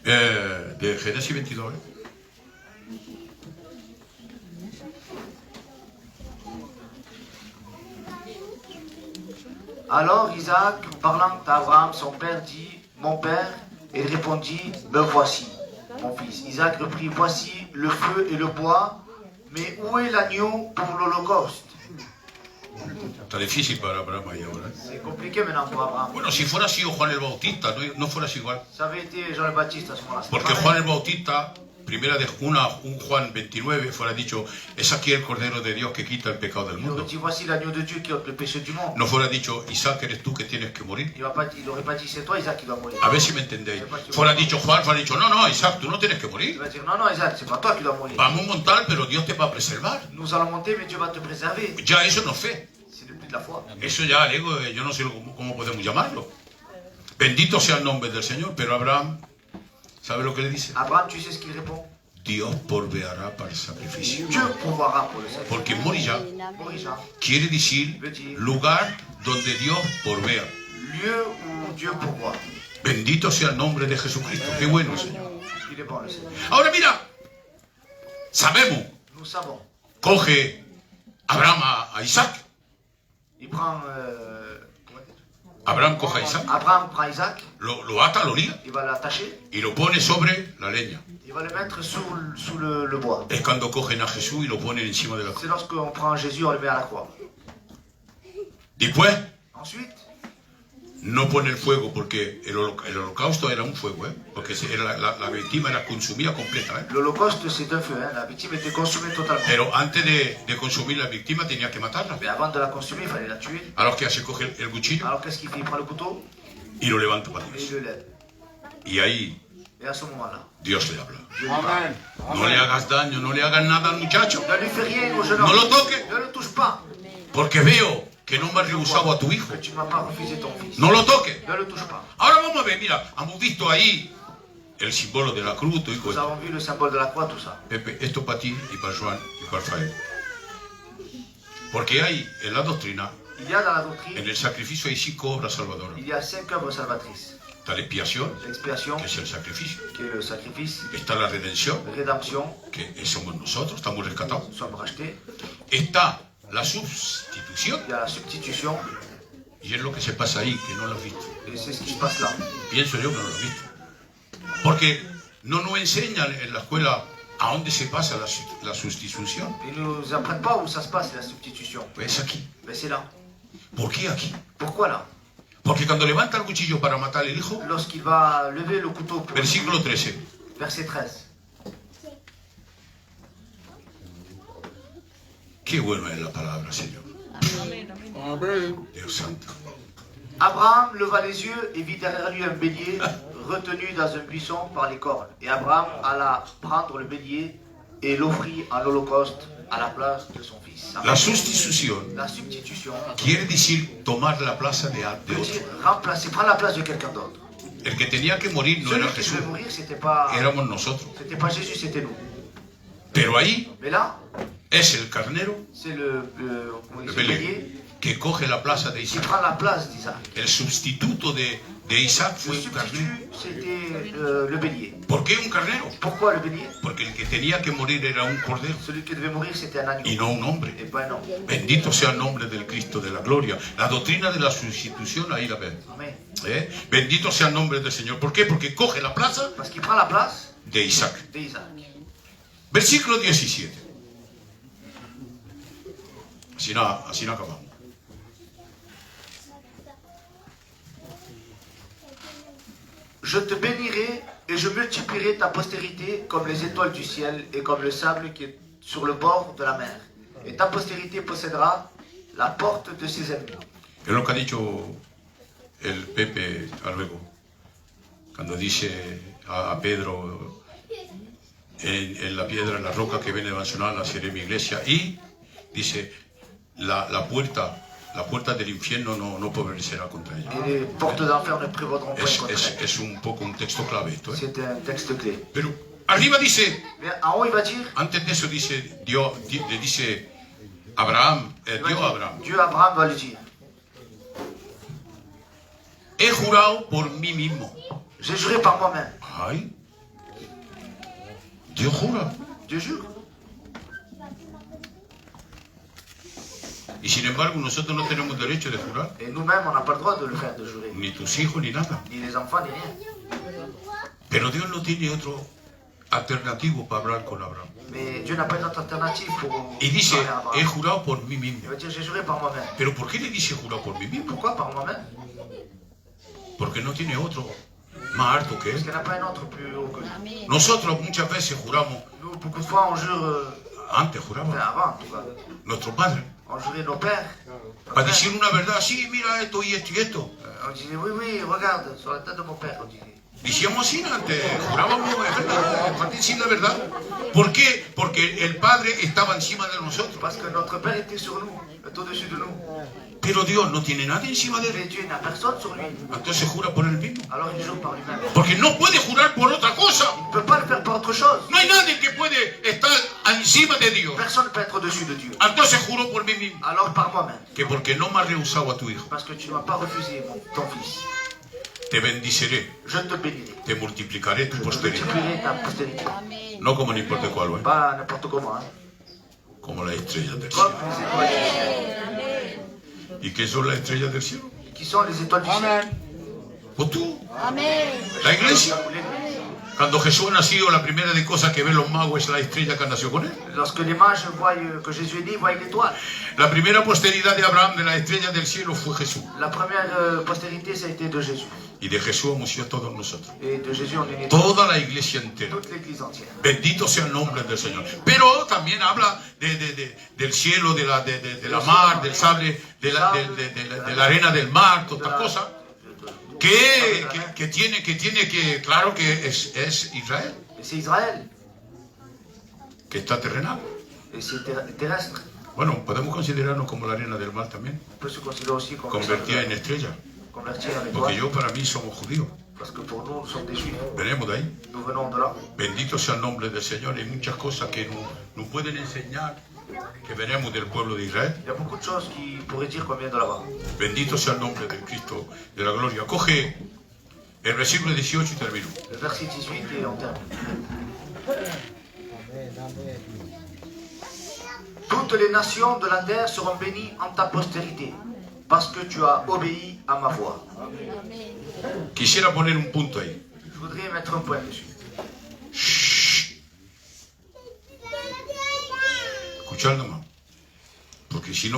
De Génesis 22. Alors Isaac, parlant à Abraham, son père, dit, mon père, et il répondit, me voici, mon fils. Isaac reprit, voici le feu et le bois, mais où est l'agneau pour l'holocauste? Está difícil para Abraham ahí ahora. C'est compliqué maintenant pour Abraham. Bueno, si fuera sido Juan el Bautista, no fueras igual. Ça avait été Jean le Baptiste à ce moment-là. Porque Juan el Bautista primera de un Juan 29 fuera dicho, es aquí el Cordero de Dios que quita el pecado del Il aurait mundo. dit, voici l'agneau de Dieu qui ôte le péché du monde. No fuera dicho, Isaac, eres tú que tienes que morir. Il n'aurait pas dit, c'est toi, Isaac, qui doit mourir. A ver si me entendéis. Fuera dicho Juan, fuera dicho, no, no, Isaac, tú no tienes que Il morir. va dire, non, non, Isaac, c'est pas toi qui dois mourir. Vamos a montar, pero Dios te va a preservar. Nous allons monter, mais Dieu va te préserver. Ya eso no es fe. C'est le but de la foi. Eso ya, digo, yo no sé cómo podemos llamarlo. Bendito sea el nombre del Señor, pero Abraham, ¿sabe lo que le dice? Abraham, tu sais ce qu'il répond? Dios proveerá para el sacrificio. Dieu pourvoira pour le sacrifice. Porque Morilla Morija, quiere decir lugar donde Dios provea. lieu où Dieu pourvoit. Bendito sea el nombre de Jesucristo. Qué bueno, Señor. Il est bon, le Seigneur. Ahora mira, sabemos, Nous savons. coge Abraham a Isaac. Il prend. Abraham coge a Isaac, Abraham prend Isaac, lo ata, lo liga il va l'attacher, y lo pone sobre la leña. il va le mettre sous le bois. Es cuando cogen a Jesús y lo ponen encima de la cruz. C'est lorsqu'on prend Jésus, on le met à la croix. Después, Ensuite, no pone el fuego porque el holocausto era un fuego, porque la víctima era consumida completa. l'Holocauste, c'est un feu. Hein. La victime était consumée totalement. Pero antes de consumir la víctima tenía que matarla. Mais avant de la consumer, il fallait la tuer. Alors que se coge el cuchillo Alors qu'est-ce qu'il fait? Il prend le couteau y lo levanta para et Dios. il le lève. Y ahí Et à ce moment-là, Dios le habla. Dieu lui parle. No le hagas daño, no le hagas nada al muchacho, Ne lui fais rien au jeune no homme. lo toques, Ne le touche pas. porque veo que no me has rehusado a tu hijo. Que tu ne m'as pas refusé ton fils. No lo toques. Ne le touche pas. Ahora vamos a ver, mira, hemos visto ahí el símbolo de la cruz, tu hijo. Nous avons vu le symbole de la croix, tout ça. Pepe, esto para ti y para Joan y para Rafael. Porque hay en la doctrina, Il y a dans la en doctrine, el sacrificio hay 5 obras salvadoras. il y a 5 œuvres salvatrices. Está la expiación, L'expiation, que es el sacrificio. qui est le sacrifice. Está la redención, Rédemption, que somos nosotros, estamos rescatados. nous sommes rachetés. Está la sustitución, Il y a la substitution. y es lo que se pasa ahí, que no lo has visto. Et c'est ce qui se passe là. Pienso yo que no lo has visto. Porque no nos enseñan en la escuela a dónde se pasa la sustitución. Ils ne nous apprennent pas où ça se passe, la substitution. Es aquí. Mais c'est là. ¿Por qué aquí? Pourquoi là? Porque cuando levanta el cuchillo para matar al hijo, Lorsqu'il va lever le couteau pour versículo 13. verset 13. Qué bueno es la palabra, Señor. Dios santo. Abraham leva les yeux et vit derrière lui un bélier retenu dans un buisson par les cornes. Et Abraham alla prendre le bélier et l'offrit en holocauste à la place de son fils. La sustitución La substitution quiere decir tomar la plaza de veut otro. dire remplacer, prendre la place de quelqu'un d'autre. El que tenía que morir no Celui era qui Jesús, devait mourir, c'était pas nosotros. Jésus, c'était nous. Pero ahí Mais là, es el carnero c'est le el bélier bélier, que coge la plaza de qui Isaac. prend la place d'Isaac. El sustituto de Isaac Le fue un carnero. substitut, c'était le bélier. ¿Por qué un carnero? Pourquoi le bélier? Porque el que tenía que morir era un cordero Celui qui devait mourir, c'était un agneau. y no un hombre. Et pas un homme. Bendito sea el nombre del Cristo de la gloria. La doctrina de la sustitución, ahí la ven. Amen. Bendito sea el nombre del Señor. ¿Por qué? Porque coge la plaza Parce qu'il prend la place de Isaac. d'Isaac. Versículo 17. Así no acabamos. Je te bénirai et je multiplierai ta postérité comme les étoiles du ciel et comme le sable qui est sur le bord de la mer. Et ta postérité possédera la porte de ses ennemis. Es lo que ha dicho el Pepe Alvego cuando dice a Pedro en la piedra, en la roca que viene de Manzonal, hacia mi iglesia, y dice la puerta del infierno no prevalecerá contra ella. Et les portes d'enfer ne prévaudront point contre elle. Es un poco un texto clave esto. C'est un texte clé. Pero arriba dice, Mais en haut, il va dire, antes de eso dice Dios, le dice Abraham, Dios a Abraham, Dieu Abraham va le dire. he jurado por mí mismo. J'ai juré par moi-même. Ay, Dios jura. Dieu jure. Y sin embargo nosotros no tenemos derecho de jurar, Et nous-mêmes, on n'a pas le droit de le faire, de jurer. ni tus hijos ni nada. Ni les enfants, ni rien. Pero Dios no tiene otro alternativo para hablar con Abraham. Mais Dieu n'a pas une autre alternative pour Y dice, parler à Abraham. he jurado por mí Il mismo. va dire, j'ai juré par moi-même. Pero ¿por qué le dice jurado por mí mismo? Pourquoi par moi-même? Porque no tiene otro más alto que Parce Él. qu'il n'y en a pas un autre plus haut que lui. Nosotros muchas veces juramos, Nous, beaucoup de fois, on jure, antes enfin, jurábamos, avant en tout cas, nuestros padres, on jurait nos pères. para decir una verdad, sí, mira esto y esto y esto. On disait, oui, oui, regarde, sur la tête de mon père, on disait. Decíamos así antes, jurábamos, es verdad, para decir la verdad. ¿Por qué? Porque el Padre estaba encima de nosotros. Parce que notre père était sur nous, tout au-dessus de nous. Pero Dios no tiene nadie encima de Mais Él. Dieu n'a personne sur lui. Entonces jura por Él mismo. Alors il jure par lui-même. Porque no puede jurar por otra cosa. Il ne peut pas le faire par autre chose. No hay nadie que puede estar encima de Dios. Personne ne peut être au-dessus de Dieu. Entonces juro por mí mismo. Alors par moi-même. Que porque no me has rehusado a tu hijo, Parce que tu ne m'as pas refusé ton fils. te bendiceré, Je te bénirai. te multiplicaré tu Je posteridad. multiplierai ta postérité. No como no importa cuál, ¿eh? Pas n'importe comment. Hein. Como las estrellas del Comme cielo. les étoiles du ciel. ¿Y qué son las estrellas del cielo? Qui sont les étoiles du ciel. Pues tú, Amén. la iglesia. L'église. Cuando Jesús nació, la primera de cosas que ven los magos es la estrella que nació con él. Lorsque les mages voient que Jésus est né, ils voient l'étoile. La primera posteridad de Abraham de la estrella del cielo fue Jesús. La première postérité, ça a été de Jésus. Y de Jesús hemos sido todos nosotros. Et de Jésus, on est né Toda la iglesia entera. toute l'église entière. Bendito sea el nombre del Señor. Pero también habla del cielo, de la mar, del sable, de la arena del mar, todas estas cosas. Que tiene que, claro que es Israel, Et c'est Israël. que está terrenal. Et c'est terrestre. Bueno, podemos considerarnos como la arena del mar también, On peut se considérer aussi comme convertida en estrella. convertir en Porque étoile. yo para mí somos judíos. Parce que pour nous, nous sommes des juifs. Venimos de ahí. Nous venons de là. Bendito sea el nombre del Señor. Hay muchas cosas que nos pueden enseñar que venimos del pueblo de Israel. Il y a beaucoup de choses qui pourraient dire qu'on vient de là-bas. Bendito sea el nombre de Cristo de la gloria. Coge el versículo 18 y termino. Le verset 18 et on termine. Toutes les nations de la terre seront bénies en ta postérité, parce que tu as obéi à ma voix. Quisiera poner un punto ahí. Je voudrais mettre un point dessus. Shh. Escuchar nomás. Porque si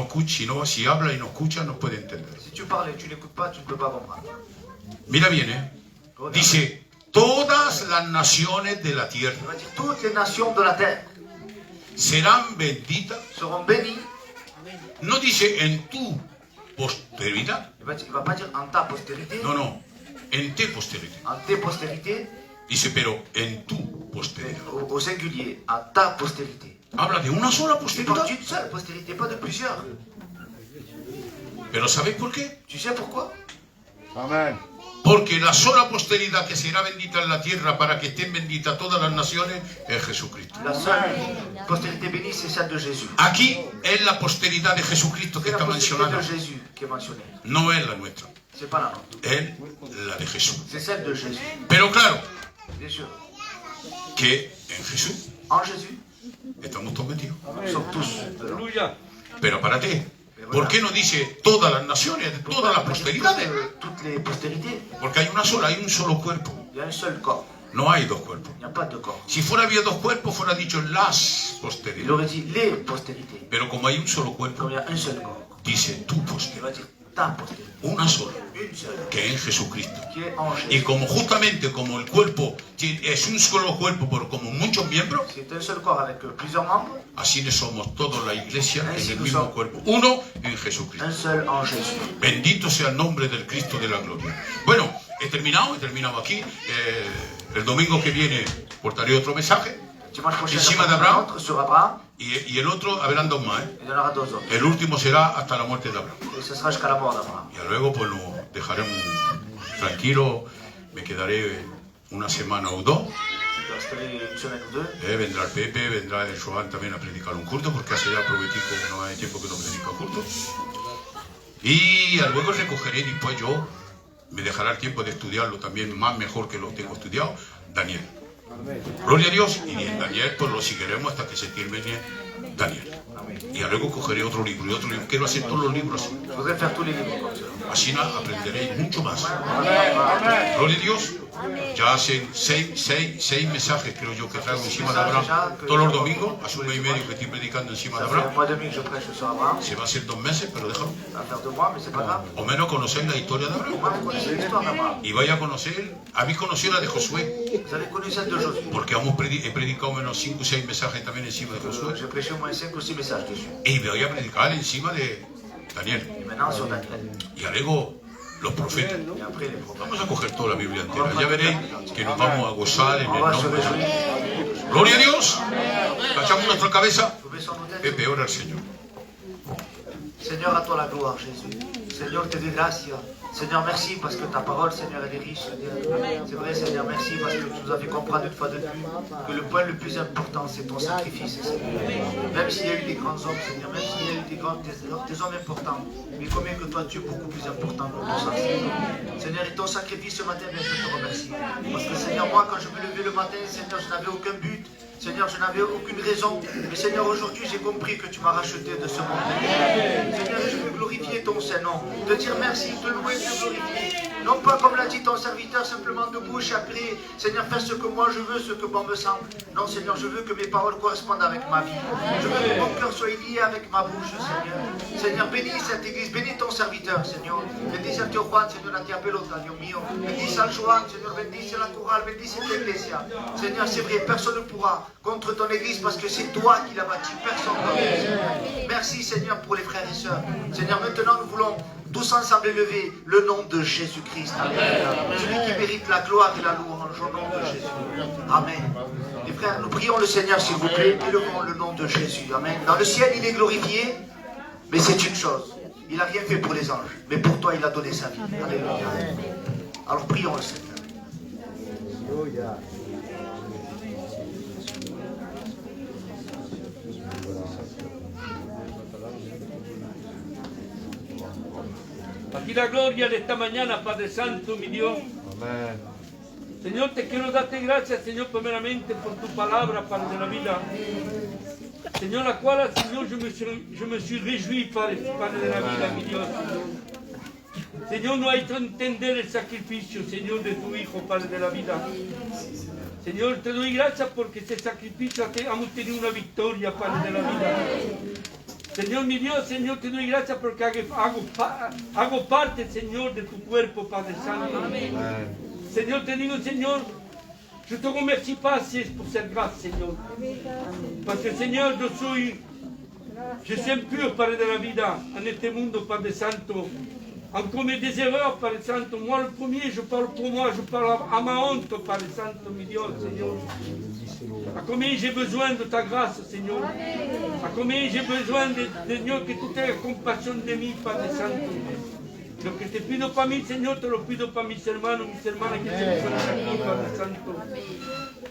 habla y no escucha, no puede entender. Si tu parles et tu n'écoutes pas, tu ne peux pas comprendre. Mira bien, ¿eh? Dice, todas las naciones de la tierra Il va dire toutes les nations de la terre serán benditas. seront bénies. No dice en tu posteridad. Il va pas dire en ta postérité, No, en te posteridad. en tes postérités, Dice, pero en tu mais posteridad. au singulier, en ta postérité. Habla de una sola Il parle posteridad. d'une seule postérité, pas de plusieurs. Pero ¿sabéis por qué? Tu sais pourquoi? Porque la sola posteridad que será bendita en la tierra para que estén benditas todas las naciones es Jesucristo. La seule postérité bénie, c'est celle de Jésus. Aquí es la posteridad de Jesucristo que C'est la está postérité mencionada. de Jésus qui est mentionnée. No es la nuestra, C'est pas la nôtre. es la de Jesús. C'est celle de Jésus. Pero claro, Bien sûr. que en Jesús En Jésus, estamos todos metidos. nous sommes tous dedans. Aleluya. Pero para ti, ¿por qué no dice todas las naciones, todas las posteridades? Toutes les postérités. Porque hay una sola, hay un solo cuerpo. Il y a un seul corps. No hay dos cuerpos. Il n'y a pas de corps. Si fuera había dos cuerpos, fuera dicho las Il posteridades. aurait dit les postérités. Pero como hay un solo cuerpo, Comme il y a un seul corps, dice tu il posteridad. va dire ta postérité. Una sola, Une seule. que es Jesucristo. Qui est en Y Jésus. como justamente como el cuerpo es un solo cuerpo, pero como muchos miembros, C'est un seul corps avec plusieurs membres. así le somos todos la iglesia en Así el lo mismo somos. cuerpo. Uno en Jesucristo. Un seul en Jésus. Bendito sea el nombre del Cristo de la gloria. Bueno, he terminado aquí. El domingo que viene portaré otro mensaje. Dimanche prochain, Encima de on Abraham. rentre sur Abraham. Y el otro, habrán dos más. Il y en aura deux autres. El último será hasta la muerte de Abraham. Et ce sera jusqu'à la mort d'Abraham. Y luego pues nos dejaremos tranquilos. Me quedaré una semana o dos. Je resterai une semaine ou deux. Vendrá el Pepe, vendrá el Joan también a predicar un culto, porque hace ya prometido que no hay tiempo que no predica culto. Y luego recogeré después yo, me dejará el tiempo de estudiarlo también más mejor que lo tengo estudiado, Daniel. Gloria a Dios, y en Daniel pues lo seguiremos hasta que se termine Daniel. Y luego cogeré otro libro y otro libro. Quiero hacer todos los libros así. Je voudrais faire tous les livres comme ça. Así aprenderéis mucho más. Gloria a Dios. Ya hacen seis mensajes, creo yo, que traigo encima de Abraham todos los domingos. Hace un mes y medio que estoy predicando encima de Abraham. Se va a hacer 2 meses, pero déjalo. O menos conocéis la historia de Abraham. Y vais a conocer, habéis conocido la de Josué. Porque he predicado menos 5 o 6 mensajes también encima de Josué. Y me voy a predicar encima de Daniel. Y luego los profetas. Vamos a coger toda la Biblia entera. Ya veréis que nos vamos a gozar en el nombre de Dios. Gloria a Dios. Agachamos nuestra cabeza. Pepe, ora al Señor. Seigneur, à toi la gloire, Jésus. Seigneur, te dis grâce. Seigneur, merci parce que ta parole, Seigneur, elle est riche, Seigneur. C'est vrai, Seigneur, merci parce que tu nous as fait comprendre une fois de plus que le point le plus important, c'est ton sacrifice, Seigneur. Même s'il y a eu des grands hommes, Seigneur, même s'il y a eu des hommes importants, mais combien que toi, tu es beaucoup plus important que ton sacrifice. Seigneur, et ton sacrifice ce matin, je te remercie. Parce que, Seigneur, moi, quand je me levais le matin, Seigneur, je n'avais aucun but. Seigneur, je n'avais aucune raison. Mais Seigneur, aujourd'hui, j'ai compris que tu m'as racheté de ce monde. Seigneur, je veux glorifier ton Saint-Nom. Te dire merci, te louer, te glorifier. Non pas comme l'a dit ton serviteur, simplement de bouche après. Seigneur, fais ce que moi je veux, ce que bon me semble. Non, Seigneur, je veux que mes paroles correspondent avec ma vie. Je veux que mon cœur soit lié avec ma bouche, Seigneur. Seigneur, bénis cette église, bénis ton serviteur, Seigneur. Bendice al Tio Juan, Señor, a ti a pelota, Dios mío. Bendice al Juan, Señor, bendice la chorale, bendice cette iglesia. Seigneur, c'est vrai, personne ne pourra contre ton église parce que c'est toi qui l'as bâti, personne d'autre. Merci, Seigneur, pour les frères et sœurs. Seigneur, maintenant nous voulons tous ensemble élever le nom de Jésus-Christ. Celui qui mérite la gloire et la louange au nom de Jésus. Amen. Les frères, nous prions le Seigneur, s'il vous plaît, élevons le nom de Jésus. Amen. Dans le ciel, il est glorifié, mais c'est une chose. Il n'a rien fait pour les anges, mais pour toi, il a donné sa vie. Alléluia. Alors prions le Seigneur. A ti la gloria de esta mañana, Padre Santo, mi Dios. Amén. Señor, te quiero darte gracias, Señor, primeramente por tu palabra, Padre de la vida. Señor, la cual, Señor, yo me suis réjoui, Padre de la vida, mi Dios, Señor. Señor, no hay que entender el sacrificio, Señor, de tu Hijo, Padre de la vida. Señor, te doy gracias porque ese sacrificio hemos tenido una victoria, Padre de la vida. Señor, mi Dios, Señor, te doy gracias porque hago parte, Señor, de tu cuerpo, Padre Santo. Amén. Señor, te digo, Señor, je te remercie pas assez pour cette grâce, Señor. Parce que, Señor, je suis impur, Padre de la vida, en este mundo, Padre Santo. On commet des erreurs, Padre Santo. Moi, le premier, je parle pour moi, je parle à ma honte, Padre Santo, mi Dios, Señor. À combien j'ai besoin de ta grâce, Señor. À combien j'ai besoin de Dios, que tú tengas compasión de mí, Padre Santo. Lo que te pido para mí, Señor, te lo pido para mis hermanos, mis hermanas que se encuentran aquí, Padre Santo.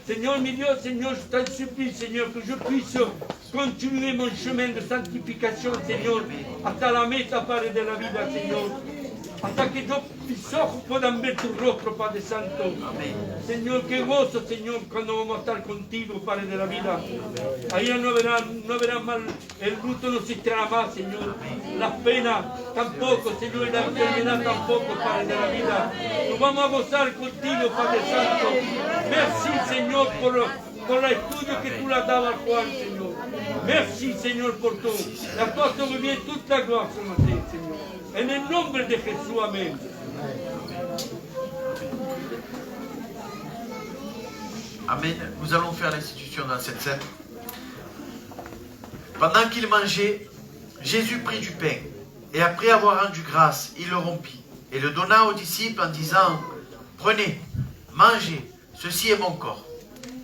Señor, mi Dios, Señor, je t'en supplie, Señor, que je puisse continuer mon chemin de sanctification, Señor, hasta la meta, Padre de la vida, Señor. Hasta que yo mis ojos puedan ver tu rostro, Padre Santo. Señor, qué gozo, Señor, cuando vamos a estar contigo, Padre de la vida. Allá no verán mal, el luto no existirá más, Señor. Las penas tampoco, Señor, y la enfermedad tampoco, Padre de la vida. Nos vamos a gozar contigo, Padre Santo. Merci, Señor, por el estudio que tú le has dado al Juan, Señor. Merci, Señor, por todo. Y a toi te revient toute la gloire ce matin, Señor. En el nombre de Jesús, amén. Amen. Nous allons faire l'institution dans cette scène. Pendant qu'il mangeait, Jésus prit du pain, et après avoir rendu grâce, il le rompit, et le donna aux disciples en disant, « Prenez, mangez, ceci est mon corps. »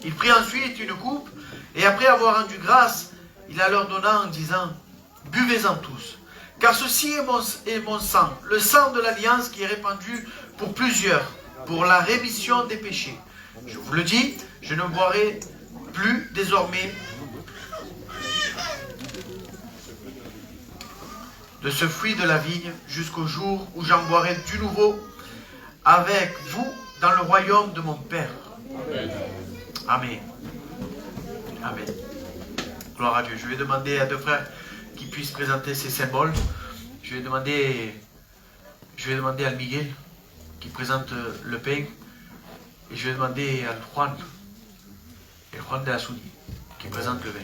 Il prit ensuite une coupe, et après avoir rendu grâce, il la leur donna en disant, « Buvez-en tous, car ceci est mon sang, le sang de l'alliance qui est répandu pour plusieurs, pour la rémission des péchés. Je vous le dis, je ne boirai plus désormais de ce fruit de la vigne jusqu'au jour où j'en boirai du nouveau avec vous dans le royaume de mon Père. » Amen. Amen. Gloire à Dieu. Je vais demander à deux frères qui puissent présenter ces symboles. Je vais demander je vais demander à Miguel qui présente le pain. Et je vais demander à Juan, et Juan de la Souni, qui présente le vin.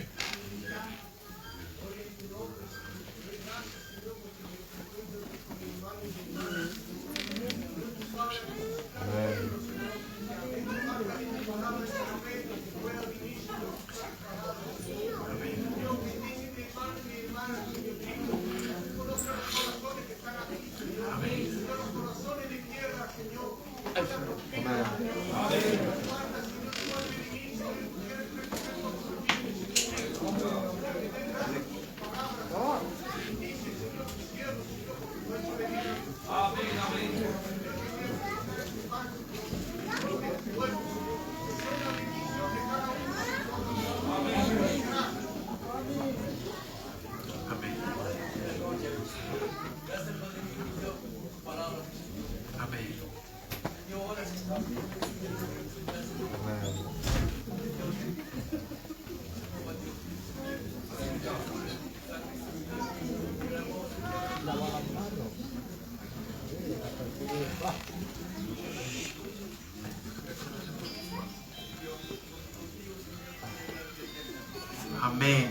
Amen.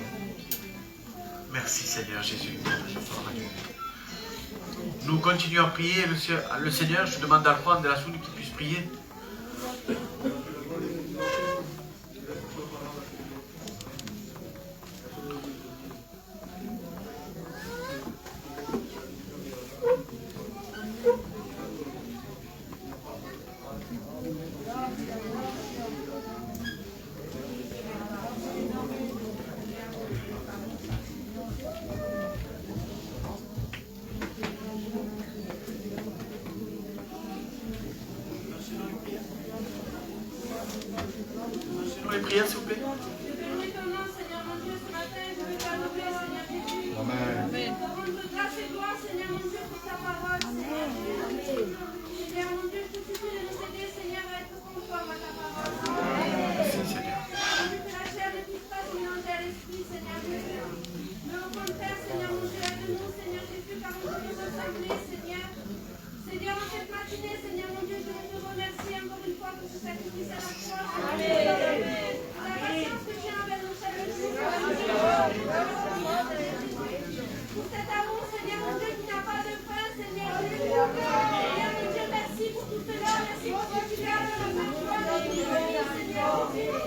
Merci Seigneur Jésus. Nous continuons à prier le Seigneur. Je demande à Juan de la Souni qu'il puisse prier. Les prières, s'il vous plaît. Seigneur, en cette matinée, Seigneur mon Dieu, je veux te remercier encore une fois pour ce sacrifice à la croix. La patience que tu as envers nous chaque jour. Pour cet amour, Seigneur mon Dieu, qui n'a pas de fin, Seigneur Jésus. Seigneur mon Dieu, merci pour tout cela. Merci pour ce que tu as dans notre foi, Seigneur Jésus.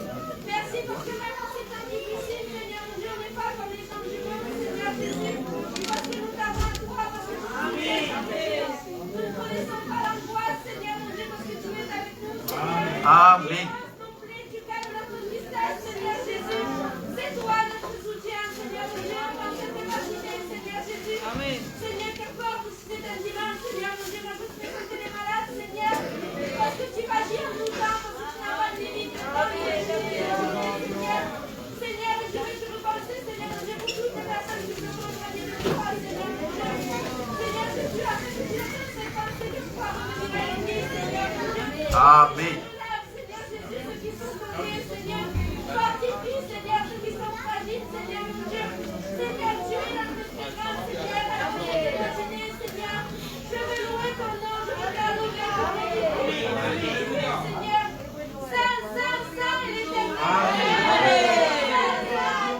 Merci parce que même en ces temps difficiles, Seigneur mon Dieu, on n'est pas comme les gens du monde, Seigneur Jésus. Parce que nous t'avons à toi, parce que tu nous es. Nous ne connaissons pas la foi, Seigneur mon Dieu, parce que tu es avec nous, Seigneur. Amen. Tu calmes notre tristesse, Seigneur Jésus. C'est toi notre soutien, Seigneur mon Dieu, dans cette matinée, Seigneur Jésus. Amen. Seigneur, qu'importe si c'est un dimanche, Seigneur mon Dieu, quand je fais côté les malades, Seigneur, parce que tu agis en tout temps, parce que tu n'as pas de limite. Seigneur, Seigneur, je veux te repenser, Seigneur mon Dieu, pour toutes les personnes qui se sont éloignées de toi, Seigneur mon Dieu. Seigneur Jésus, après que tu as fait cette pensée de foi, revenir à l'église, Seigneur mon Dieu. Amen. Seigneur Jésus, ceux qui sont sauvés, Seigneur, fortifie, Seigneur, ceux qui sont fragiles, Seigneur mon Dieu. Seigneur, tu es notre très grand, Seigneur, à la matinée, Seigneur. Je veux louer ton nom, je veux t'adorer, Seigneur. Saint, Saint, Saint, et l'éternel.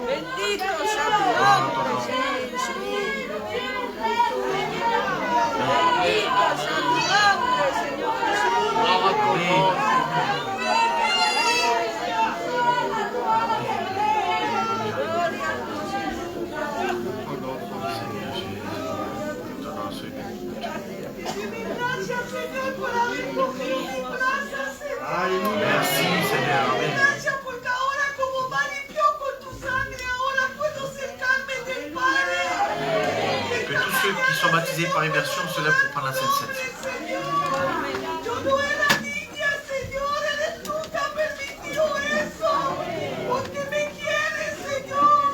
Bendito sea tu nombre, Jesús. Bendito sea tu nombre, Señor Jesús. Merci Seigneur. Amen. Gracias porque ahora como va limpió con tu sangre, ahora puedo acercarme del Padre. Que tous ceux qui sont baptisés par immersion se lèvent pour prendre la Sainte Seine. Señor, yo no era niña, Señor, eres tú que has permitido eso, porque me quieres, Señor.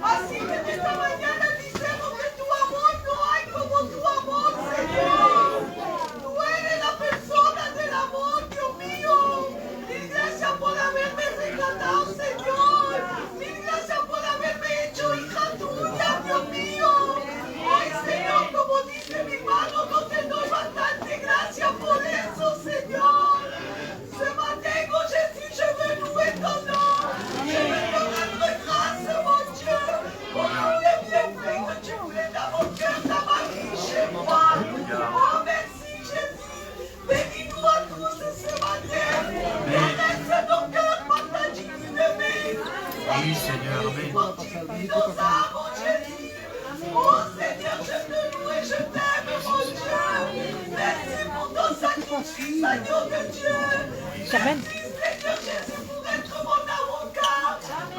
Así que en esta mañana decimos que tu amor no hay como tu amor, Señor. Tú eres la persona del amor, Dios mío. Mil gracias por haberme rescatado, Señor. Mil gracias por haberme hecho hija tuya, Dios mío. Hoy, Señor, como dice mi hermano, no te doy más Nous avons Jésus. Oh Seigneur, je te loue et je t'aime, mon Dieu. Merci pour ton sacrifice, agneau de Dieu. Merci, Seigneur Jésus, pour être mon avocat.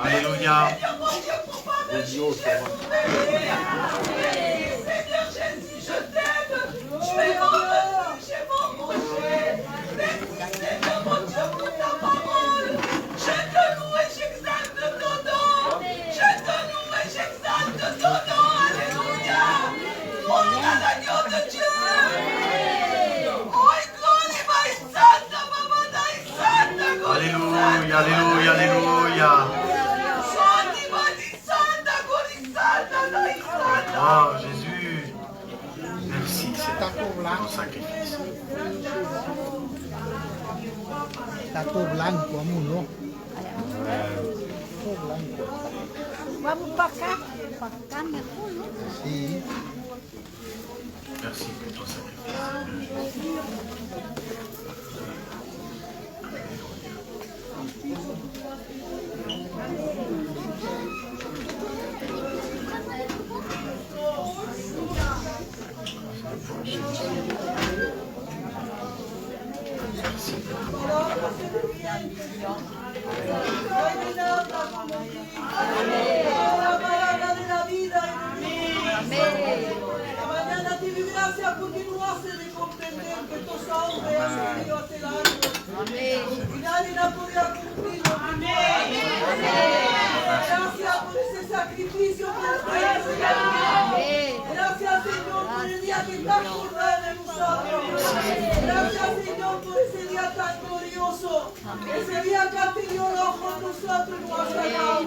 Alléluia. Seigneur, mon Dieu, pour pas me juger, pour m'aider. Merci, Seigneur Jésus, je t'aime. Je vais m'en venir, je vais m'embaucher. Merci, Seigneur, mon Dieu, pour ta parole. Je te loue et j'exalte ton nom. Je te loue et j'exalte ton nom. Alléluia. Oh, l'agneau de Dieu. Oh, gloire, my Santa, Mama, my Santa, gloire. Alléluia, alléluia, alléluia. Oh Jésus, merci Seigneur pour ton sacrifice. Tato blanco, amor. Vamos para cá, meu filho. Sim. Merci pour ton sacrifice. Mañana te doy gracias porque no hace de comprender que tus hombres han subido hacia el árbol. Y nadie la podrá cumplir. Gracias por ese sacrificio perfecto. Gracias, Señor, por el día que estás acordado de nosotros. Gracias, Señor, por ese día tan glorioso. Ese día que has tenido ojos nosotros y nos has sacado.